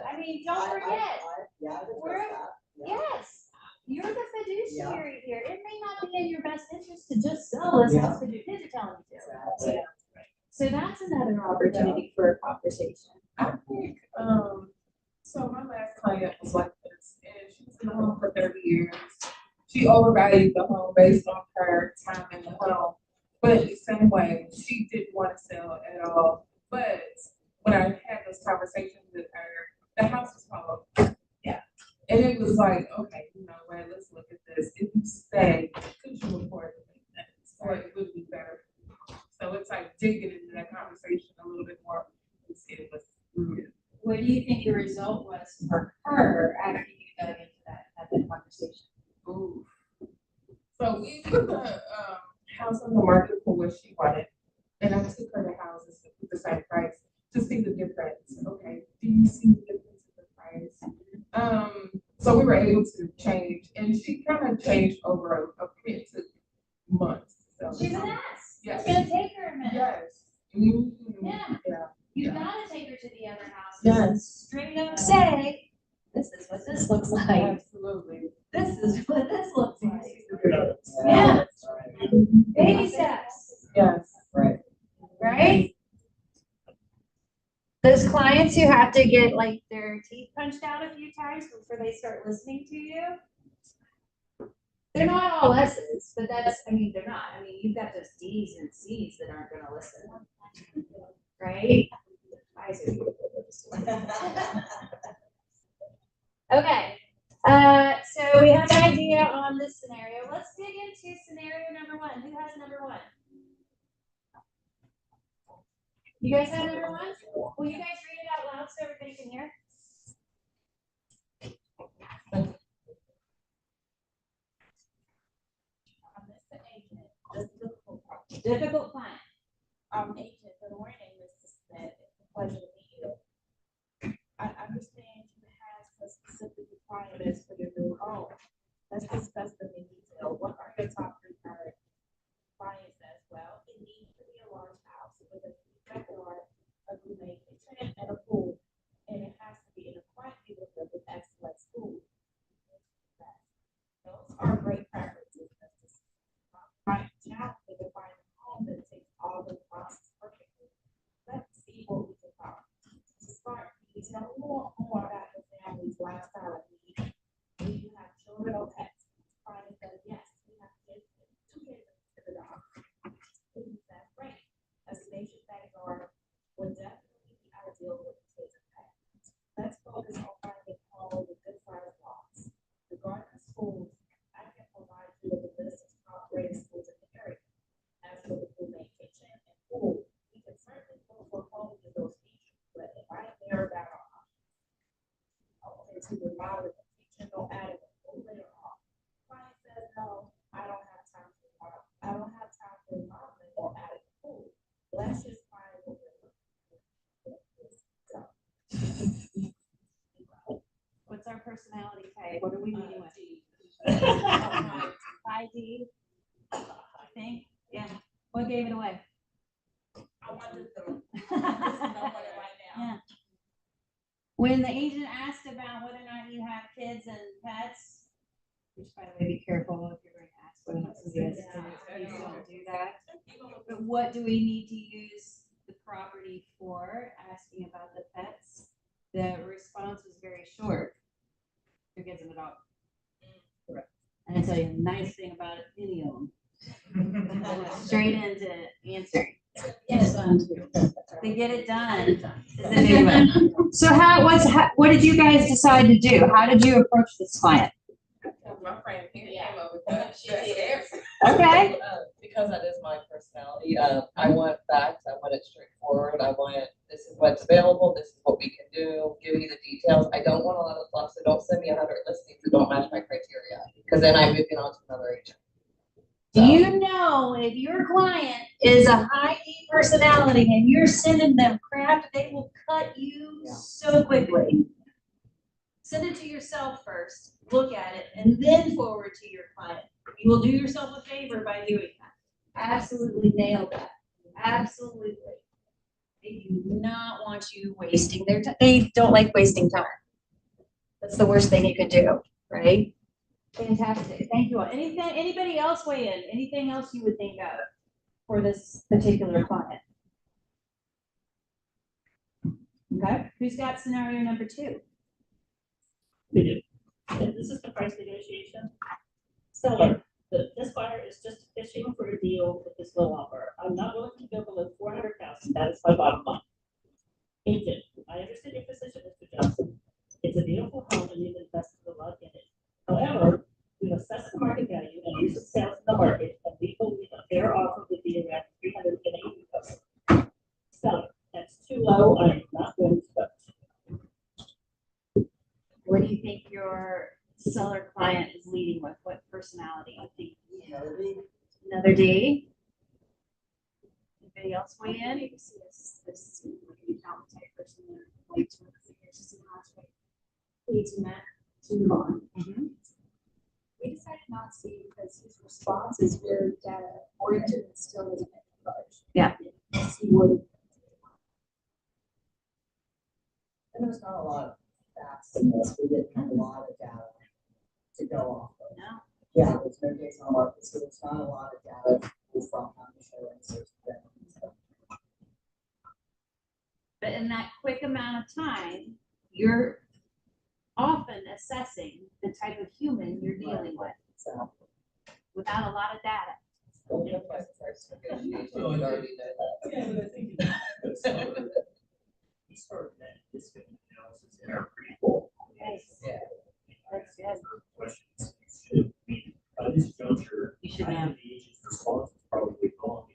I mean, don't forget, yes, you're the fiduciary here. It may not be in your best interest to just sell this house because your kids are telling you to. So that's another opportunity for a conversation. I think, so my last client was like this, and she was in the home for 30 years. She overvalued the home based on her time in the home, but the same way, she didn't want to sell at all. But when I had those conversations with her, the house was falling. Yeah. And it was like, okay, you know what, let's look at this. If you stay, could you afford to make that? Or it would be better. So it's like digging into that conversation a little bit more to see if it was rooted. What do you think the result was for her after you dug into that conversation? Ooh. So we put the house on the market for what she wanted, and I took her to houses with the same price to see the difference. Okay, do you see the difference in the price? So we were able to change, and she kind of changed over it took months. So She's an ass. Yes. It's gonna take her a minute. Yes. Mm-hmm. Yeah. Yeah. You Yeah. gotta take her to the other house. Yes. Straight up say, this is what this looks like. Absolutely. This is what this looks like. Yeah. Yeah. Baby steps, Yes. right? Those clients who have to get like their teeth punched out a few times before they start listening to you. They're not all S's, but they're not. I mean, you've got those D's and C's that aren't gonna listen. Right? Eyes are beautiful. Okay, so we have an idea on this scenario. Let's dig into scenario number one. Who has number one? You guys have number one? Will you guys read it out loud so everybody can hear? Difficult client. Agent, good morning, Mr. Smith. It's a pleasure to meet you. I understand you have some specific requirements for your new home. Let's discuss them in detail. What are your top requirements as well? It needs to be a large house with a backyard, a roommate kitchen, and a pool. And it has to be in a quiet neighborhood with excellent schools. Those are great preferences, Mr. Smith. Right now, they define a home that takes all the boxes perfectly. Let's see what we can find. To start, you know more about the family's lifestyle and needs. Do you have children or pets? Find a personality type? What are we meeting with? ID, I think, yeah. What gave it away? I wanted to, this is no money right now. Yeah. When the agent asked about whether or not you have kids and pets, which by the way, be careful if you're going to ask whether or not somebody has kids, please don't do that. But what do we need to use the property for, asking about the pets? The response was very short. Your kids and a dog. And I tell you, the nice thing about it, any of them. Straight into answering. Yes, They get it done. Is the big one. So what did you guys decide to do? How did you approach this client? My friend here Yeah. came up with that. She did. Okay. Because that is my personality, I want facts, I want it straightforward, I want, this is what's available, this is what we can do, give me the details. I don't want a lot of fluff, so don't send me 100 listings that don't match my criteria, because then I'm moving on to another agent. Do you know if your client is a high D personality and you're sending them crap, they will cut you so quickly. Send it to yourself first, look at it, and then forward to your client. You will do yourself a favor by doing that. Absolutely nail that. Absolutely. They do not want you wasting their time. They don't like wasting time. That's the worst thing you can do, right? Fantastic. Thank you all. Anybody else weigh in? Anything else you would think of for this particular client? Okay. Who's got scenario number 2? We do. And this is the price negotiation. Seller, this buyer is just fishing for a deal with this low offer. I'm not willing to go below 400,000. That is my bottom line. Agent, I understand your position, Mr. Johnson. It's a beautiful home and you've invested a lot in it. However, we've assessed the market value and recent sales in the market, and we believe a fair offer would be around 380,000. Seller, that's too low. I am not going to budge. What do you think your seller client is leading with? What personality do you think? Another D? Anybody else weigh in? This type person there, like, to figure just how to lead to that to move on. We decided not to because his response is very data oriented and still doesn't make a budge. Yeah. See what it. And there's not a lot of facts in this, we didn't have a lot of data to go off of. No. Yeah, there's no days on market, so there's not a lot of data to pull from on the show and search them. But in that quick amount of time, you're often assessing the type of human you're dealing with So, without a lot of data. Don't get by price negotiation, you already know that. Yeah, but I think we started that discussion analysis in our pre-poll. Nice. Yeah. That's good. Questions should be, by this juncture, You should I know. think the agent's response is probably wrong.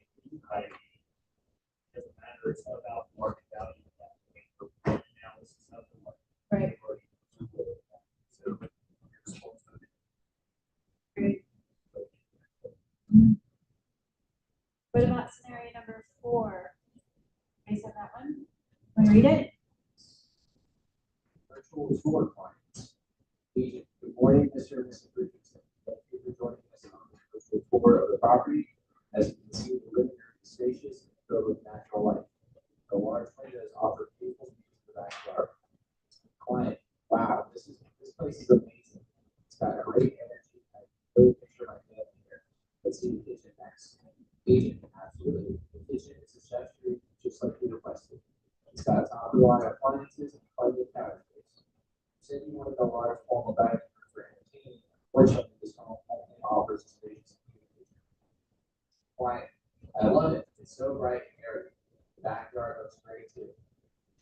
Doesn't matter, it's not about market value. Analysis of the market. Right. So, your response to it. Great. What about scenario number 4? You said that one? Want to read it? Virtual tour clients. Agent, good morning, Mr. and Mrs. Richardson. Thank you for joining us on the virtual tour of the property. As you can see, the living room is spacious and filled with natural light. The large windows offer beautiful views of the backyard. Client, wow, this place is amazing. It's got great energy. I really picture my family here. Let's see the kitchen next. Agent, absolutely. The kitchen is a chef's room, just like we requested. It's got top of the line appliances and plenty of counter space. Said you wanted a large formal dining room for entertaining. Fortunately, this home only offers a spacious communication. Client, I love it. It's so bright and airy. The backyard looks great too.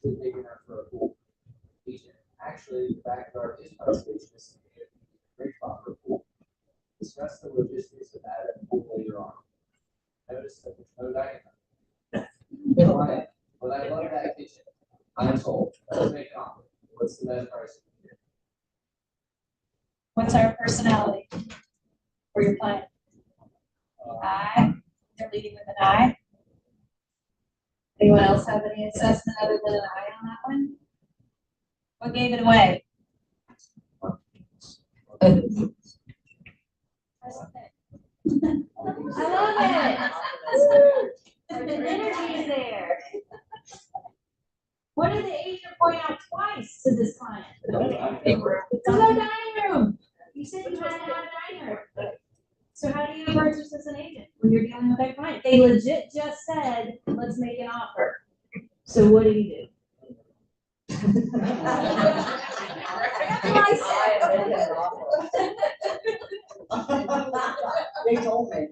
It's big enough for a pool. Agent, actually, the backyard is quite spacious and it would be a great spot for a pool. Discuss the logistics of adding a pool later on. Notice that there's no dining room. Client, but I love that kitchen. I'm sold. Let's make an offer. What's the best price? What's our personality for your client? I. They're leading with an I. Anyone else have any assessment other than an I on that one? What gave it away? I love it. There's energy there. What did the agent point out twice to this client? It's our dining room. You said you had to have a dining room. So how do you approach this as an agent when you're dealing with that client? They legit just said, let's make an offer. So what do you do? They told me.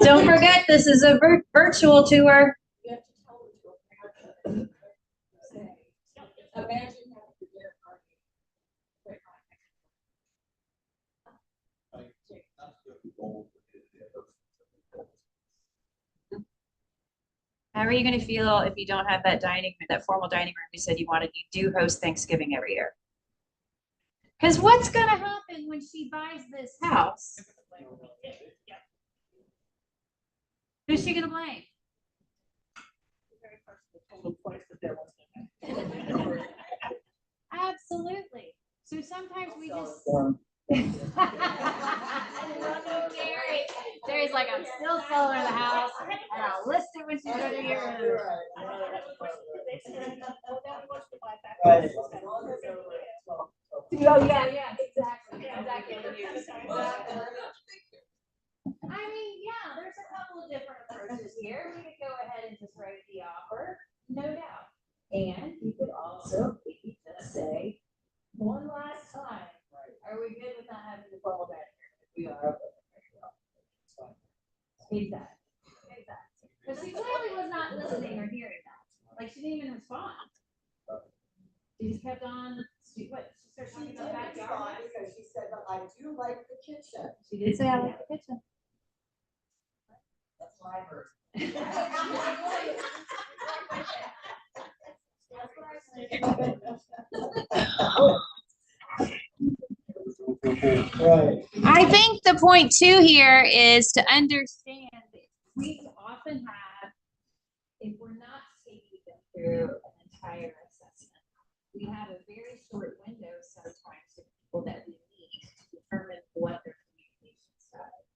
Don't forget, this is a virtual tour. You have to tell them. Imagine having to get a party. How are you gonna feel if you don't have that that formal dining room you said you wanted? You do host Thanksgiving every year. Because what's gonna happen when she buys this house? Who's she gonna blame? Absolutely. So sometimes we just. Terry's like, I'm still selling her the house, and I'll list it when she's ready to get rid of it. Oh, yeah, exactly. I mean, yeah, there's a couple of different approaches here. We could go ahead and just write the offer, no doubt. And you could also maybe just say, one last time, are we good with not having the ball back here? We are. Exactly. But she clearly was not listening or hearing that. Like, she didn't even respond. She just kept on, she started talking about backyard. Because she said, but I do like the kitchen. She did say, I like the kitchen. That's what I heard. I think the point too here is to understand that we often have, if we're not taking them through an entire assessment, we have a very short window sometimes of people that we need to determine what their communication style is.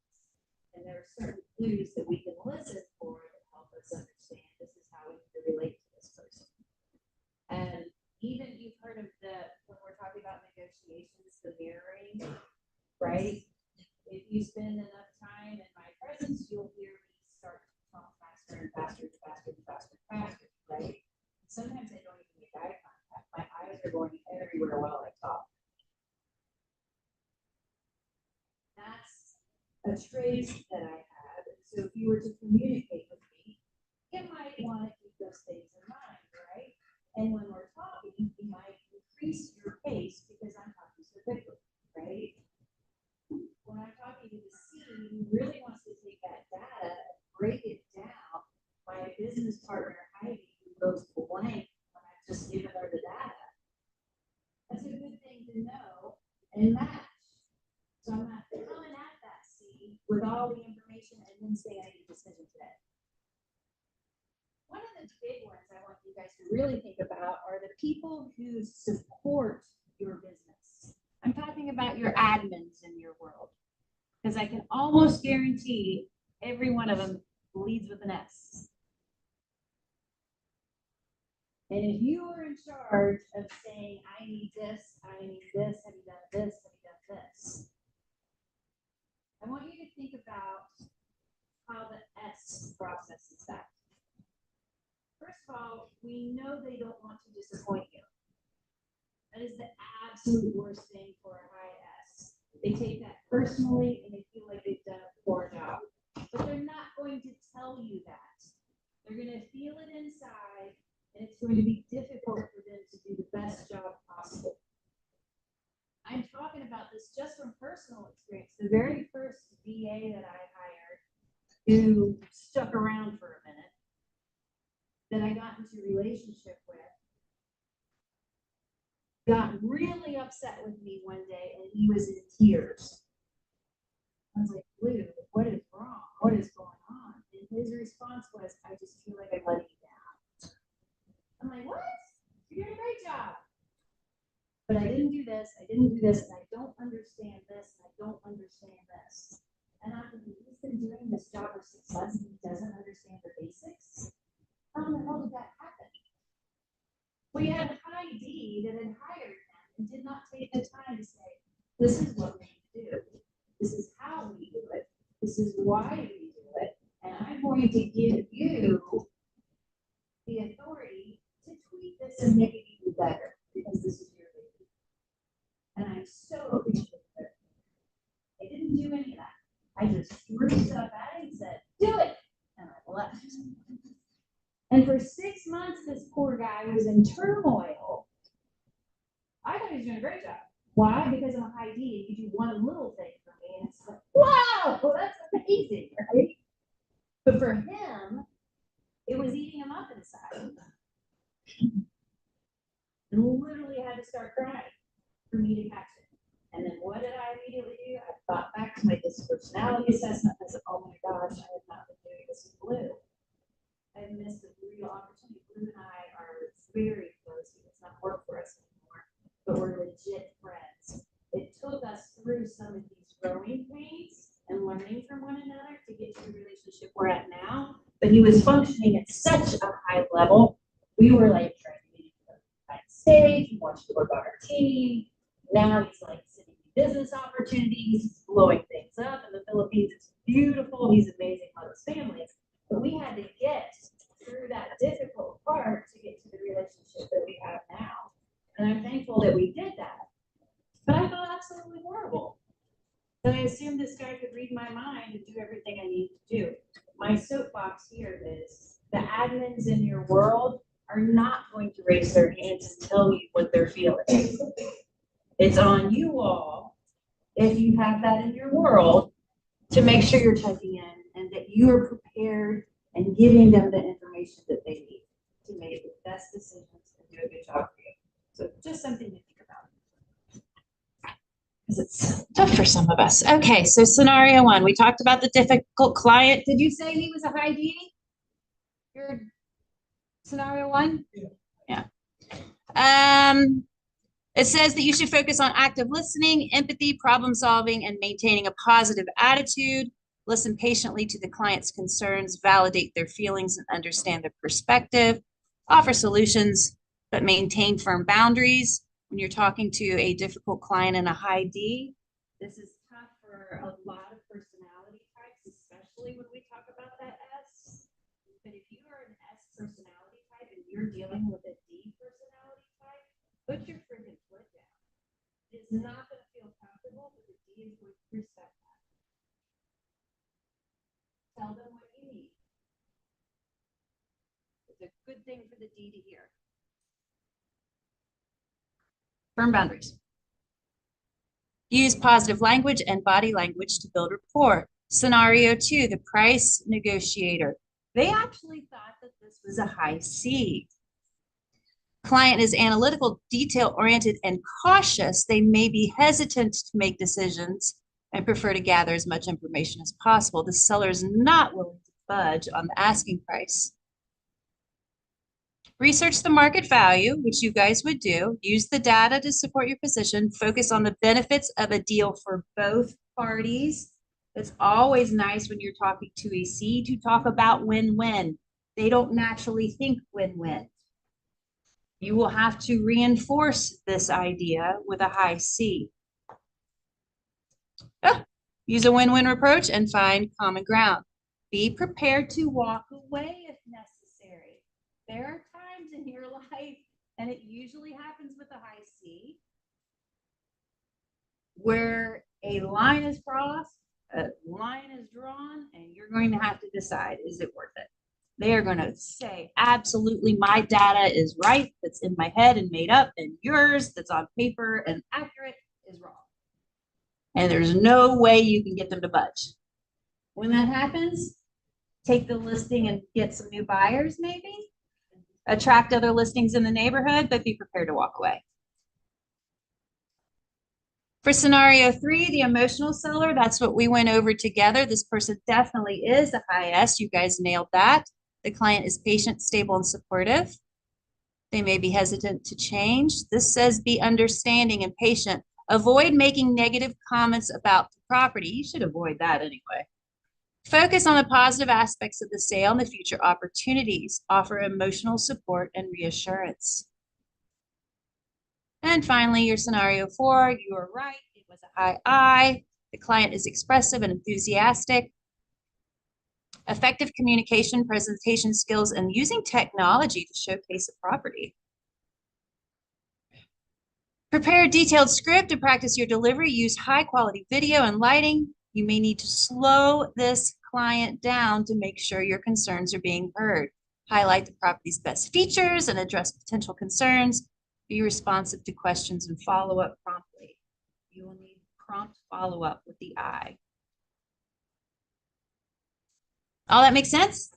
And there are certain clues that we can listen for that help us understand this is how we can relate to this person. And even you've heard of when we're talking about negotiations, the mirroring, right? If you spend enough time in my presence, you'll hear me start to talk faster and faster and faster and faster and faster, right? Sometimes I don't even make eye contact. My eyes are going everywhere while I talk. That's a trait that I have. And so if you were to communicate with me, you might want to keep those things in mind, right? And when we're talking, you might increase your pace because I'm talking so quickly, right? When I'm talking to the C, who really wants to take that data and break it down, my business partner Heidi, who goes blank when I've just given her the data. That's a good thing to know and match. So I'm not coming at that C with all the information and then saying I need a decision today. One of the big ones I want you guys to really think about are the people who support your business. I'm talking about your admins in your world, because I can almost guarantee every one of them leads with an S. And if you are in charge of saying, I need this, have you done this, have you done this? I want you to think about how the S processes that. First of all, we know they don't want to disappoint you. That is the absolute worst thing for a high S. They take that personally and they feel like they've done a poor job. But they're not going to tell you that. They're going to feel it inside, and it's going to be difficult for them to do the best job possible. I'm talking about this just from personal experience. The very first VA that I hired, who stuck around for a minute, that I got into a relationship with, got really upset with me one day, and he was in tears. I was like, Lou, what is wrong? What is going on? And his response was, I just feel like I'm letting you down. I'm like, what? You're doing a great job. But I didn't do this, and I don't understand this, and I don't understand this. And after he's been doing this job for 6 months and he doesn't understand the basics, how in the hell did that happen? We had an ID that had hired him and did not take the time to say, this is what we need to do. This is how we do it. This is why we do it. And I'm going to give you the authority to tweak this and make it even better because this is your baby. And I'm so appreciative of it. I didn't do any of that. I just threw stuff at it and said, do it. And I left. And for 6 months, this poor guy was in turmoil. I thought he was doing a great job. Why? Because I'm a high D and you do one little thing for me and it's like, wow, well, that's amazing, right? But for him, it was eating him up inside. And literally had to start crying for me to catch it. And then what did I immediately do? I thought back to my dispersonality assessment. I said, oh my gosh, I have not been doing this with Blue. I missed a real opportunity. Blue and I are very close. He does not work for us anymore, but we're legit friends. It took us through some of these growing pains and learning from one another to get to the relationship we're at now. But he was functioning at such a high level. We were like trying to get him backstage. He wanted to work on our team. Now he's like sitting in business opportunities, he's blowing things up in the Philippines. It's beautiful. He's amazing on his family. But we had to get through that difficult part to get to the relationship that we have now. And I'm thankful that we did that. But I felt absolutely horrible. And I assumed this guy could read my mind and do everything I need to do. My soapbox here is the admins in your world are not going to raise their hands and tell you what they're feeling. It's on you all, if you have that in your world, to make sure you're checking in and that you are prepared and giving them the information that they need to make the best decisions and do a good job for you. So just something to think about. Because it's tough for some of us. Okay, so scenario 1, we talked about the difficult client. Did you say he was a high D? Your scenario 1? Yeah. It says that you should focus on active listening, empathy, problem solving, and maintaining a positive attitude. Listen patiently to the client's concerns, validate their feelings, and understand their perspective. Offer solutions, but maintain firm boundaries. When you're talking to a difficult client in a high D, this is tough for a lot of personality types, especially when we talk about that S. But if you are an S personality type and you're dealing with a D personality type, put your freaking foot down. It's not going to feel comfortable, but the D is going to respect that. Tell them what you need. It's a good thing for the D to hear. Firm boundaries. Use positive language and body language to build rapport. Scenario 2, the price negotiator. They actually thought that this was a high C. Client is analytical, detail-oriented, and cautious. They may be hesitant to make decisions and prefer to gather as much information as possible. The seller is not willing to budge on the asking price. Research the market value, which you guys would do. Use the data to support your position. Focus on the benefits of a deal for both parties. It's always nice when you're talking to a C to talk about win-win. They don't naturally think win-win. You will have to reinforce this idea with a high C. Use a win-win approach and find common ground. Be prepared to walk away if necessary. There are times in your life, and it usually happens with a high C, where a line is crossed, a line is drawn, and you're going to have to decide, is it worth it? They are going to say, absolutely, my data is right, that's in my head and made up, and yours that's on paper and accurate is wrong. And there's no way you can get them to budge. When that happens, take the listing and get some new buyers maybe, attract other listings in the neighborhood, but be prepared to walk away. For scenario 3, the emotional seller, that's what we went over together. This person definitely is a high S. You guys nailed that. The client is patient, stable, and supportive. They may be hesitant to change. This says be understanding and patient. Avoid making negative comments about the property. You should avoid that anyway. Focus on the positive aspects of the sale and the future opportunities. Offer emotional support and reassurance. And finally, your scenario 4, you are right. It was a high I. The client is expressive and enthusiastic. Effective communication, presentation skills, and using technology to showcase a property. Prepare a detailed script to practice your delivery. Use high quality video and lighting. You may need to slow this client down to make sure your concerns are being heard. Highlight the property's best features and address potential concerns. Be responsive to questions and follow up promptly. You will need prompt follow up with the I. All that makes sense?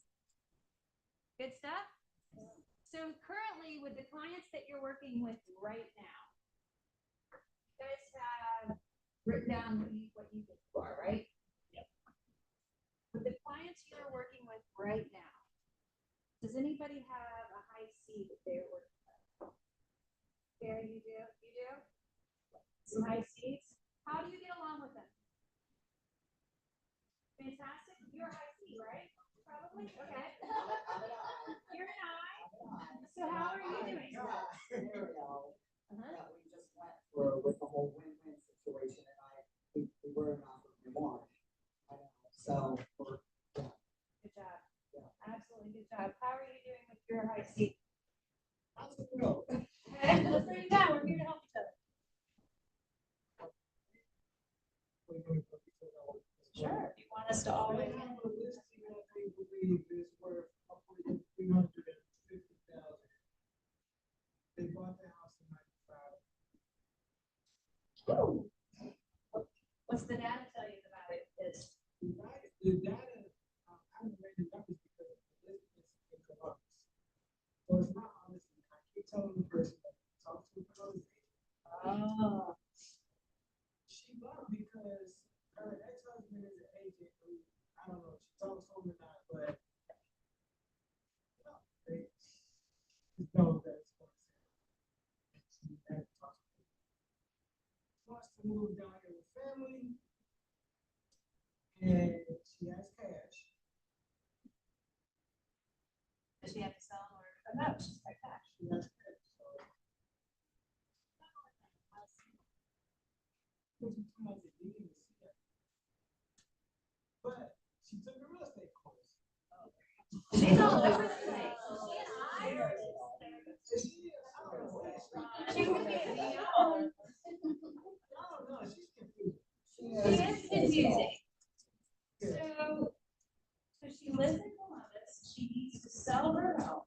Good stuff? So currently with the clients that you're working with right now, you guys have written down what you think for, right? Yep. With the clients you're working with right now, does anybody have a high C that they're working with? Gary, you do? You do? Some high Cs? How do you get along with them? Fantastic. You're a high C, right? Probably? Okay. You're an I. So how are you doing? Scenario that we just went through with the whole win-win situation, and we were not what we want. So, Good job. Yeah. Absolutely good job. How are you doing with your high C? Okay, let's bring it down. We're here to help each other. Sure. You want us to always. They bought the house in '95. Oh. What's the data tell you about it? The data, I haven't read the numbers because the business is in Columbus. So it's not honestly, I keep telling the person that talk to the Oh. She bought because her ex-husband is an agent who, I don't know if she talks to him or not, but they just know that it's going to say. She had to talk to him. She wants to move down here with family. And she has cash. Does she have to sell in order to come out? She's got cash. She has cash. So, but she took a real estate course. She's all over the place. She could be a CEO. No, she's confused. She is confusing. So she lives in Columbus. She needs to sell her home.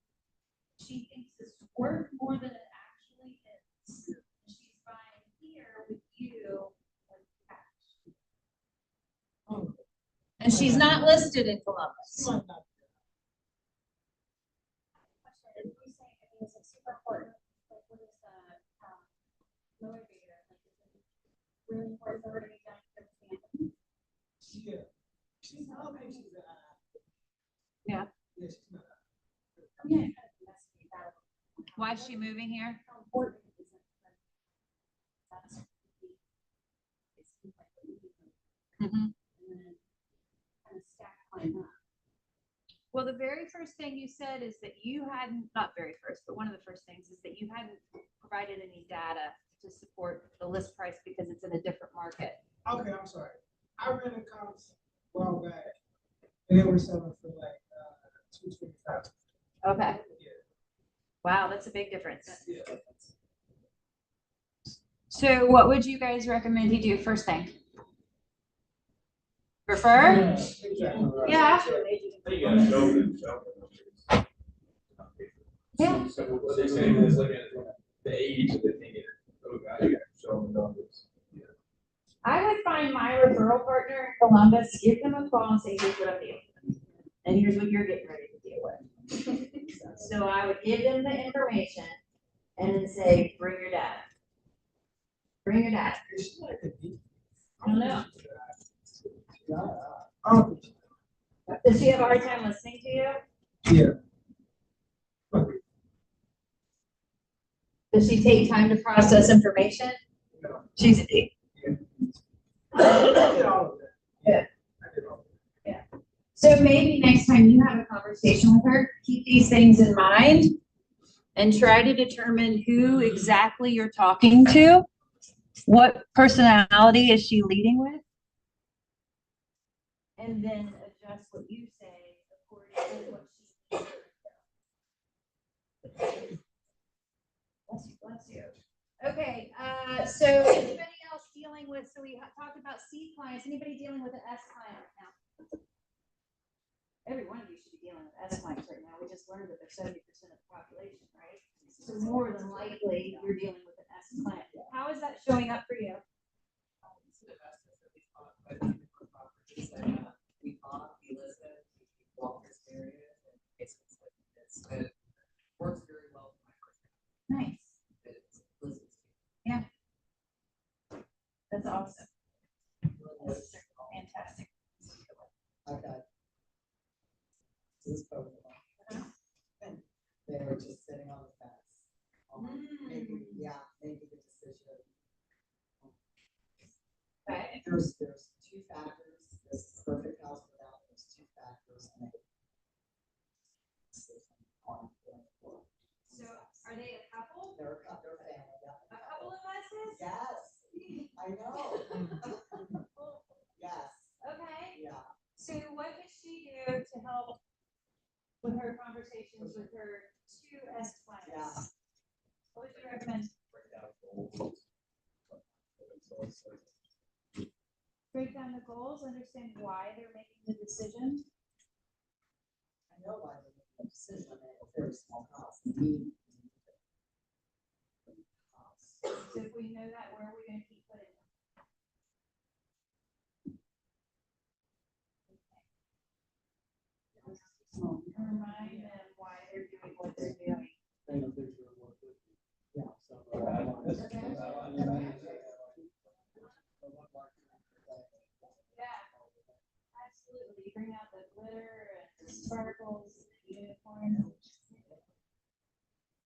She thinks it's worth more than it actually is. She's buying here with you with cash. And she's not listed in Columbus. Really important for her to be done for the family. Yeah. She's not, I don't think she's an Yeah. Yeah, she's not. I mean, I kind of investigate that. Why is she moving here? How important is it? That's Mhm. and then kind of stack mine up. Well, the very first thing you said is that you hadn't, not very first, but one of the first things is that you hadn't provided any data to support the list price because it's in a different market. Okay, I'm sorry. I ran a comps a while back, and they were selling for like $225. Okay. Yeah. Wow, that's a big difference. Yeah. So what would you guys recommend he do first thing? Prefer? Exactly. Yeah. You gotta show them. Yeah. So what they say is like the age of the thing. Oh, God, you gotta show them numbers. I would find my referral partner in Columbus, give them a call and say, here's what I'm dealing with. And here's what you're getting ready to deal with. So I would give them the information and then say, bring your data. Bring your data. Is she like a deep? I don't know. Oh, Does she have a hard time listening to you? yeah. Does she take time to process information? She's an eight. I did all of that. Yeah. I did all of that. So maybe next time you have a conversation with her, keep these things in mind and try to determine who exactly you're talking to. What personality is she leading with? And then adjust what you say according to what she needs. Bless you, bless you. Okay, so anybody else dealing with, so we talked about C clients, anybody dealing with an S client right now? Every one of you should be dealing with S clients right now. We just learned that they're 70% of the population, right? So more than likely, you're dealing with an S client. How is that showing up for you? We talk, we listen, we walk this area, and it's it works very well for my personality. Nice. It listens. That's awesome. That's fantastic. Okay. This is photo. And they were just sitting on the fence. Making, making a decision. Okay. There's two factors, this perfect house without, there's two factors. And So are they a couple? they're family, yeah. A couple of S's? Yes, I know. Yes, Okay. yeah. So what does she do to help with her conversations with her two S clients? Yeah. What would you recommend? Break down the goals, understand why they're making the decision. I know why they made the decision, I mean, it's a very small house. We- So if we know that, where are we gonna keep putting them? Remind them why they're doing what they're doing. Yeah. Yeah, absolutely. Bring out the glitter and the sparkles, the unicorns.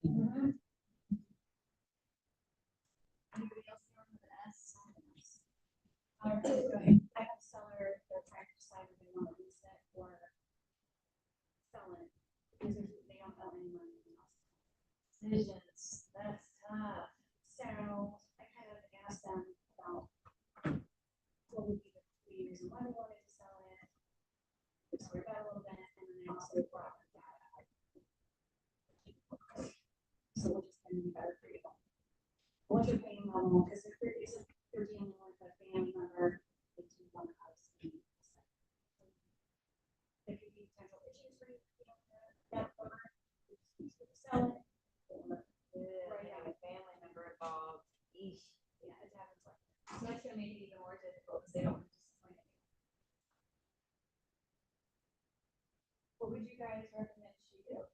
Mhm. Anybody else dealing with an S? I have a seller, they're trying to decide if they want to lease it or sell it, because they don't owe any money. Decisions, that's tough. So I kind of asked them about what would be the reason why they wanted to sell it. We talked about it a little bit, and then they also brought the data. So we'll just kind of be better for you. What's your paying level? Because if they're dealing with a family member, they do want to obviously. There could be potential issues for you, that owner, sell it. Right, have a family member involved. Eesh. Yeah, it happens like that. So that's gonna make it even more difficult because they don't want to disappoint anyone. What would you guys recommend she do?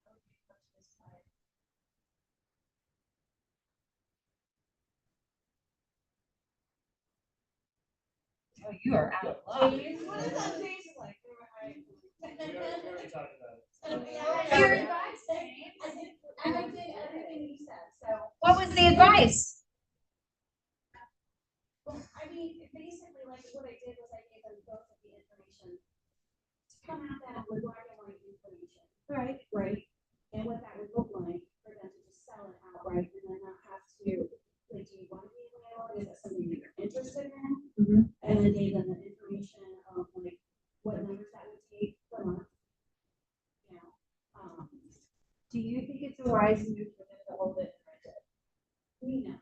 How would you approach this client? Oh, you are out of luck. What is that face like? We talked about it. Your advice, James. And I did everything you said, so. What was the advice? Well, I mean, basically, like, what I did was I gave them both of the information. To come at them with why they want information. Right. Right, and what that would look like for them to just sell it outright and then not have to, like, do you want to be a landlord, is that something that you're interested in? And then gave them the information of like, what numbers that would take per month. You know, Do you think it's a wise move for them to hold it and rent it? we know.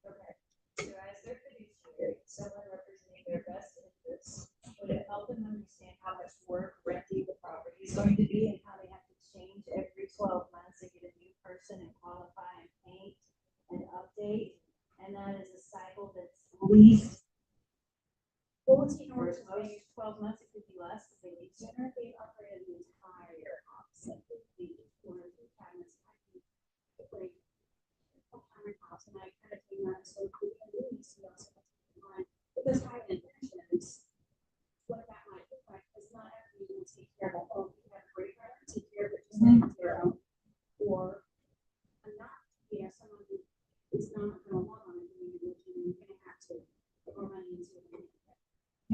Okay. So as their fiduciary, someone representing their best interests, would it help them understand how much work renting the property is going to be and how they have to change every 12 months and get a new person and qualify and paint and update? And that is a cycle that's least, Well, what's the for north most 12 months, it could be less if they leave sooner. they've upgraded the entire house, like the corners, the cabinets, I think, like, a hundred house, and I kind of came out, so we can do this, we also have to keep in mind, because high intentions, what that might look like, because not everybody will take care of, oh, we have a great renter, take care of it, just like zero, or I'm not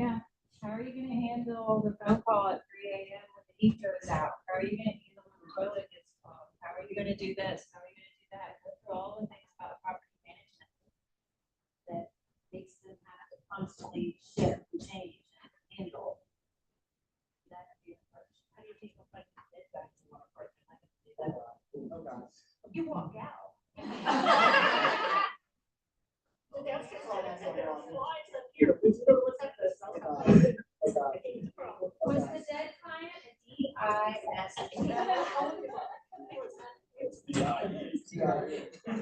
How are you gonna handle the phone call at 3 a.m. when the heat goes out? How are you gonna handle when the toilet gets clogged? How are you gonna do this? How are you gonna do that? Go through all the things about property management that makes them have to constantly shift and change and handle. That would be the first. How do you think of like it back to one apartment? I can do that. Oh, gosh. You walk out. The downstairs tenants have their flies up here. What's up this? Oh, gosh. Oh, gosh. Was the dead client a DIS?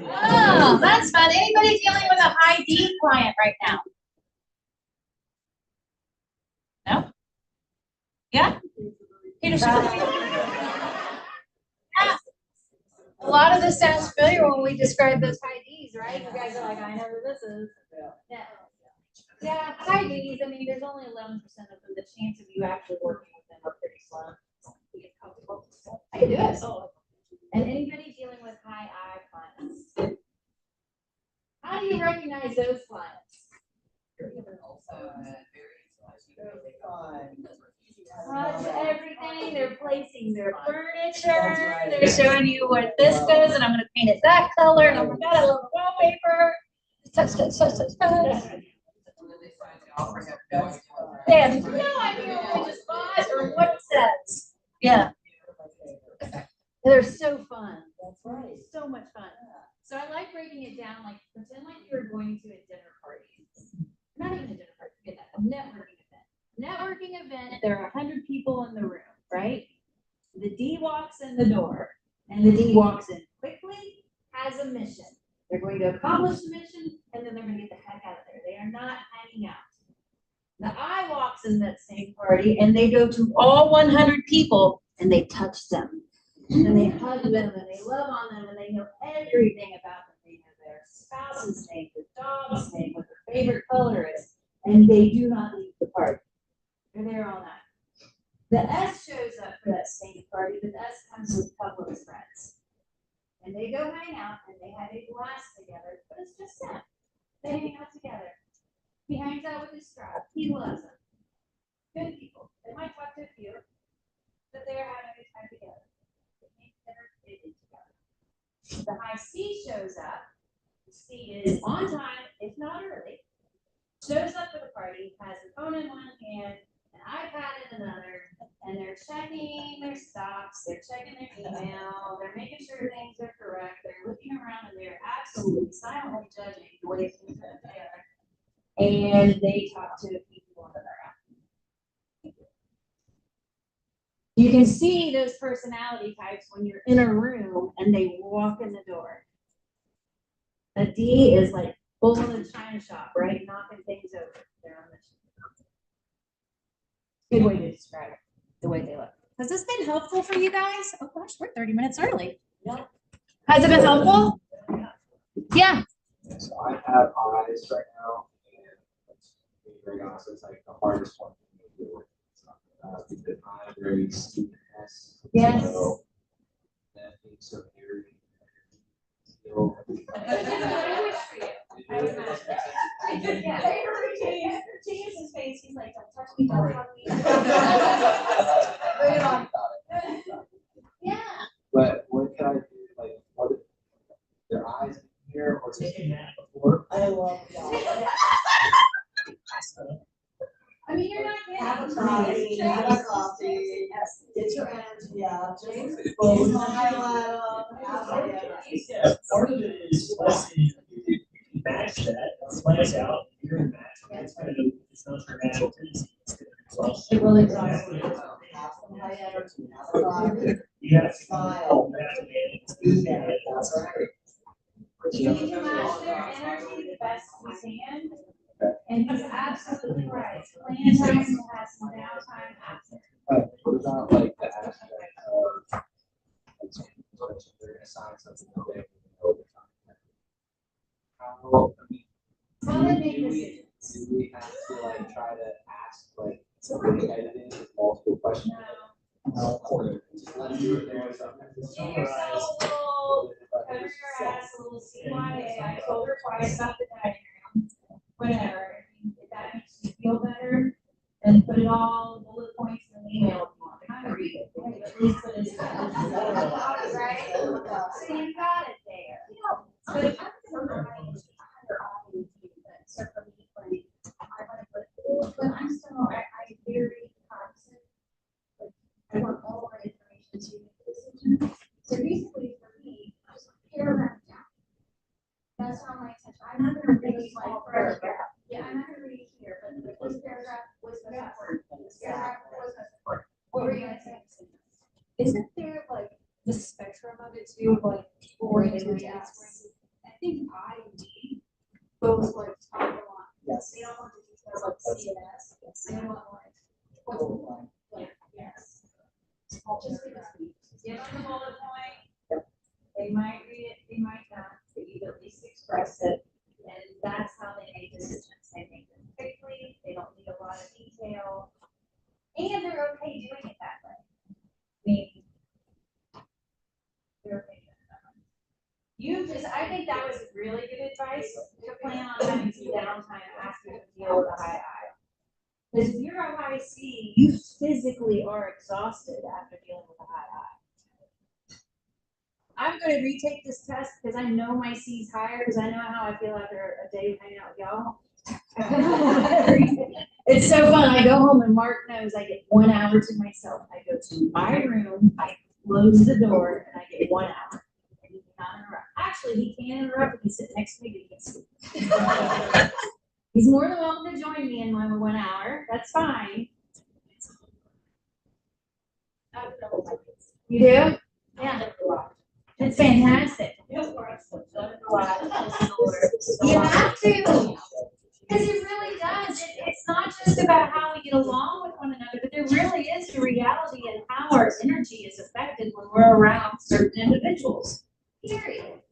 Oh, that's fun. Anybody dealing with a high D client right now? No? Yeah? Peterson? Yeah. A lot of this sounds familiar when we describe those high Ds, right? You guys are like, I know who this is. Yeah. Yeah, high Ds, I mean, there's only 11% of them. The chance of you actually working with them are pretty slim. I can do it. And anybody dealing with high I clients? How do you recognize those clients? Touch everything, they're placing their furniture, they're showing you what this goes, and I'm gonna paint it that color, and oh my god, I love the wallpaper. Touch. They have no idea what they just bought or what it says. Yeah. They're so fun. That's right. So much fun. So I like breaking it down, like pretend like you were going to a dinner party. Not even a dinner party, forget that, a networking event. Networking event, there are 100 people in the room, right? The D walks in the door, and the D walks in quickly, has a mission. They're going to accomplish the mission, and then they're gonna get the heck out of there. They are not hanging out. The I walks in that same party, and they go to all 100 people, and they touch them. And they hug them, and they love on them, and they know everything about them. They know their spouse's name, their dog's name, what their favorite color is, and they do not leave the party. They're there all night. The S shows up for that same party, but the S comes with a couple of his friends. And they go hang out, and they have a blast together, but it's just them. They hang out together. He hangs out with his tribe. He loves them. Good people. They might talk to a few, but they're having a good time together. The high C shows up. The C is on time, if not early. Shows up for the party, has a phone in one hand, an iPad in another, and they're checking their stocks, they're checking their email, they're making sure things are correct, they're looking around and they're absolutely silently judging the way things are together. And they talk to the people in the around. You can see those personality types when you're in a room and they walk in the door. A D is like bull in the china shop, right? Knocking things over. They're on mission. Good way to describe the way they look. Has this been helpful for you guys? Oh gosh, we're 30 minutes early. Yep. Has it been helpful? Yeah. So I have eyes right now, and to be very honest, it's like the hardest one for me to do. Because I'm very student-esque. Yes. So that being so eerie. Still. I wish for you. I would not. Yeah. Change his face, he's like, don't touch me, don't touch me. Bring it on. Yeah. But what can I do? Like, what if their eyes in here or just? Taking that before. I love that. I mean, you're not Have a getting. coffee, have a coffee, get your energy out, just smile at them. Part of it is letting you match that, splash out, you're in match. It's not dramatic. It will exhaust you. Have some high energy, have a coffee. You have to Smile. Be there, that's right. You need to match their energy the best you can. And he's absolutely right. Plan time to have some downtime after. What about like the aspect of, like, they're gonna sign something that they know they're signing? How, I mean, How they make do decisions. we have to like try to ask like something editing with multiple questions? Just let them do it there or something. Give yourself a little, cover your ass a little CYA. I told her twice about the diagram. Whatever. If that makes you feel better, and put it all bullet points in the email if you want to kind of read it. At least put it. Right? So you got it there. But if but I'm still, I very cognizant. Like, I want all my information to make a decision. So basically for me, just paragraph down. That's not my intention. I'm not gonna read my paragraph. Yeah, I'm not gonna read it here, but this paragraph was most important. This paragraph was most important. What were you gonna say? Isn't there like the spectrum of it too, of, like oriented aspirants? I think I indeed both like talk a lot. Yes. They don't want the details like CNS. They don't want like, yes. Just give them the bullet point. They might read it, they might not, but you at least express it. And that's how they make decisions. They make them quickly, they don't need a lot of detail. And they're okay doing it that way. I mean, they're okay doing it that way. You just, I think that was really good advice to plan on having some downtime after you deal with a high I. Because if you're a high C, you physically are exhausted after dealing with a high I. I'm going to retake this test because I know my C's higher because I know how I feel after a day of hanging out with y'all. It's so fun. I go home and Mark knows I get 1 hour to myself. I go to my room, I close the door, and I get 1 hour. And he cannot interrupt. Actually, he can interrupt if he sits next to me, but he can't sleep. He's more than welcome to join me in my 1 hour. That's fine. You do? Yeah. It's fantastic. You have to. Because it really does. It's not just about how we get along with one another, but there really is a reality in how our energy is affected when we're around certain individuals. Period.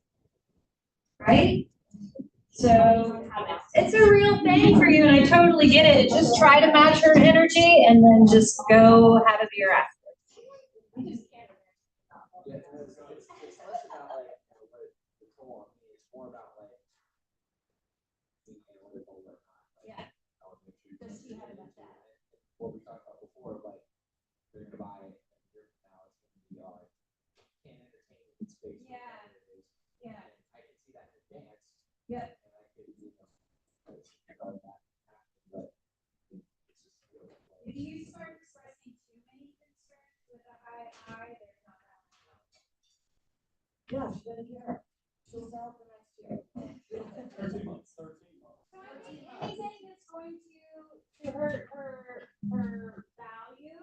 Right? So it's a real thing for you, and I totally get it. Just try to match her energy and then just go have a beer after. Yeah, it's less about like, what the toll on me, it's more about like being analytical or not. Like, Yeah. I want to make sure you what we talked about before, like they're gonna buy it, and now it's gonna be like can't entertain it in space. Yeah. Yeah. I can see that in advance. Yeah. And I could, regard that happen, but it's just really like. If you start expressing too many concerns with a high I, they're not that. Yeah, she's gonna hear. She'll sell for next year. 13 months. So I mean, anything that's going to hurt her value,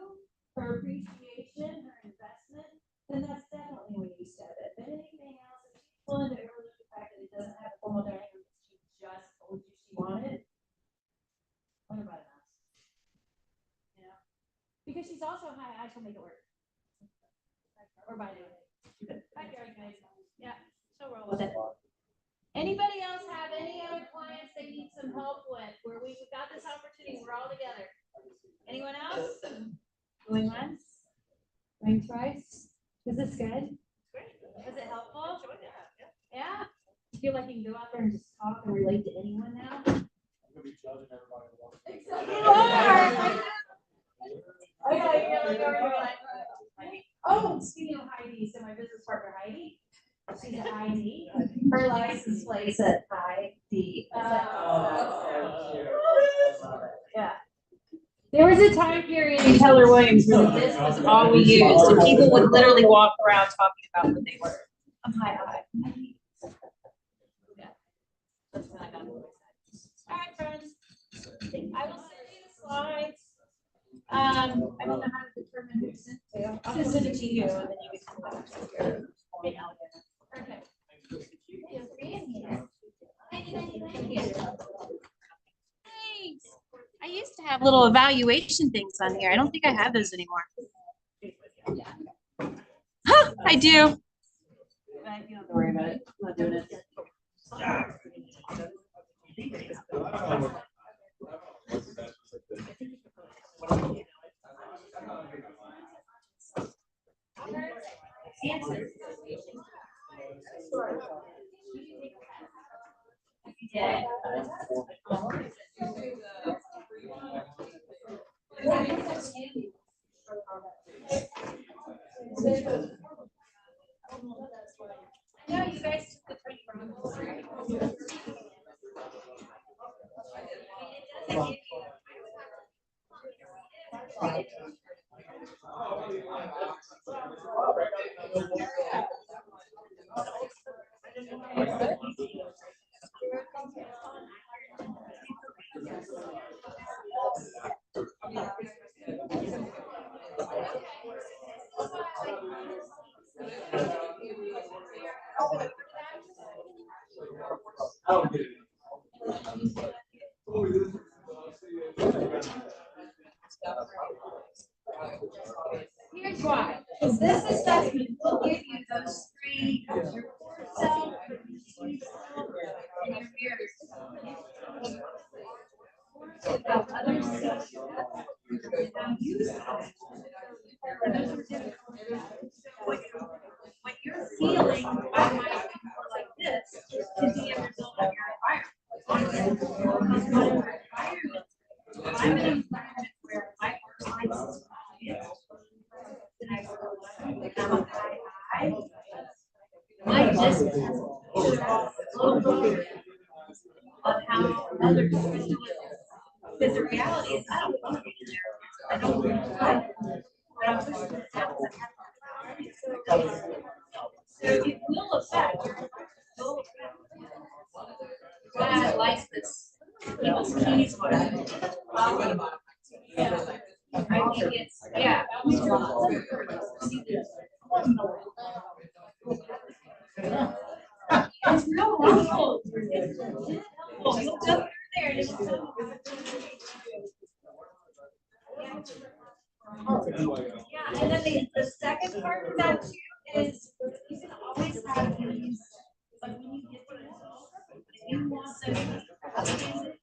her appreciation, her investment, then that's definitely when you step it. But anything else, if she's willing to overlook the fact that it doesn't have a formal diagram, she just told you she wanted, let her buy the mouse. You know? Because she's also high, I shall make it work. Or buy it. Backyard, guys. Yeah, she'll roll with it. Anybody else have any other clients they need some help with, where we've got this opportunity, we're all together? Anyone else? Going once? Going twice? Was this good? Great. Was it helpful? Enjoyed it. Yeah. Yeah? You feel like you can go out there and just talk and relate to anyone now? I'm gonna be judging everybody who wants to. You are! I know, you're like, oh, speaking of Heidi, so my business partner Heidi, she's at ID. Her license plates at ID. Yeah. There was a time period in Keller Williams where this was all we used, and people would literally walk around talking about what they were. I'm high. Yeah. That's when I got it. All right, friends. I will send you the slides. I don't know how to determine who to send to. I'll just send it to you, and then you can come back to your point out there. Perfect. Thank you. Thanks. I used to have little evaluation things on here. I don't think I have those anymore. Huh, I do. But you don't have to worry about it. I'm not doing it. Yeah. Here's why, because this assessment will give you those three, your core self, your deep self, and your mirror self. About other self. About you self. Those are different. So what you're feeling, I might be more like this, could be a result of your environment. I'm in an environment where my work life is my distance should off a little bit of how others are doing it. Because the reality is, I don't want to be there. I don't want to fight. But I'm pushing this out. So it will affect your I like this. People's keys. I think it's, yeah. It's real helpful. It's legit helpful. You'll go through there and it'll tell you. Yeah, and then the second part of that too is you can always have these, like when you get the results, if you want those validated,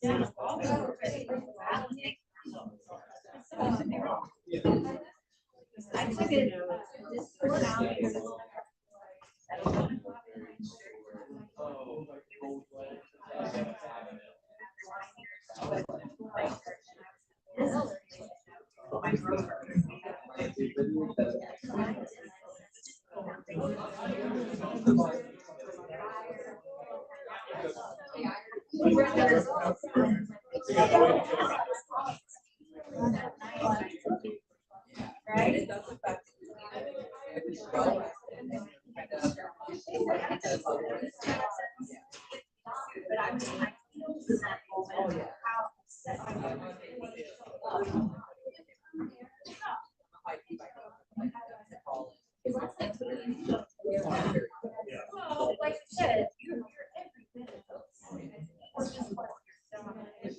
yeah, also ready to validate results. Could be wrong. I took it, this sort out. Right? But I was like, in that moment, how upset I was. Well, like you said, you're every bit of those. Or just what it's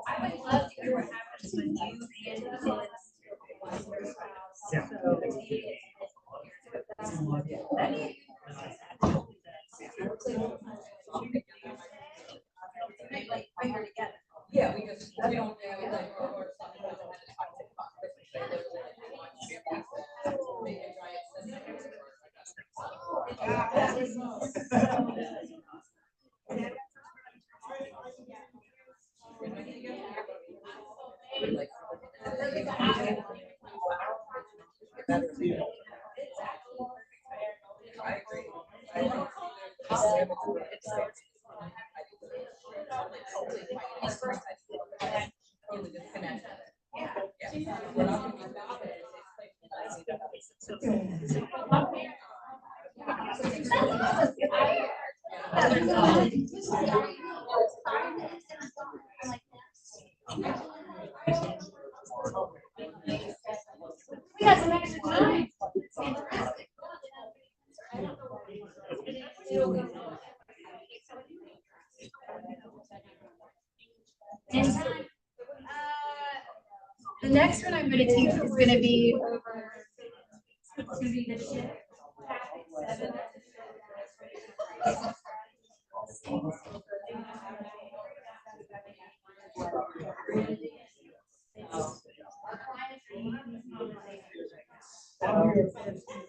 I would love to hear what happens when you and Yeah, we just, we don't, like, I agree. I agree. Totally disconnected. Yeah. We're not gonna stop it. We got some extra time. Fantastic. In time. The next one I'm gonna teach is gonna be over. To be the shift. Topic 7.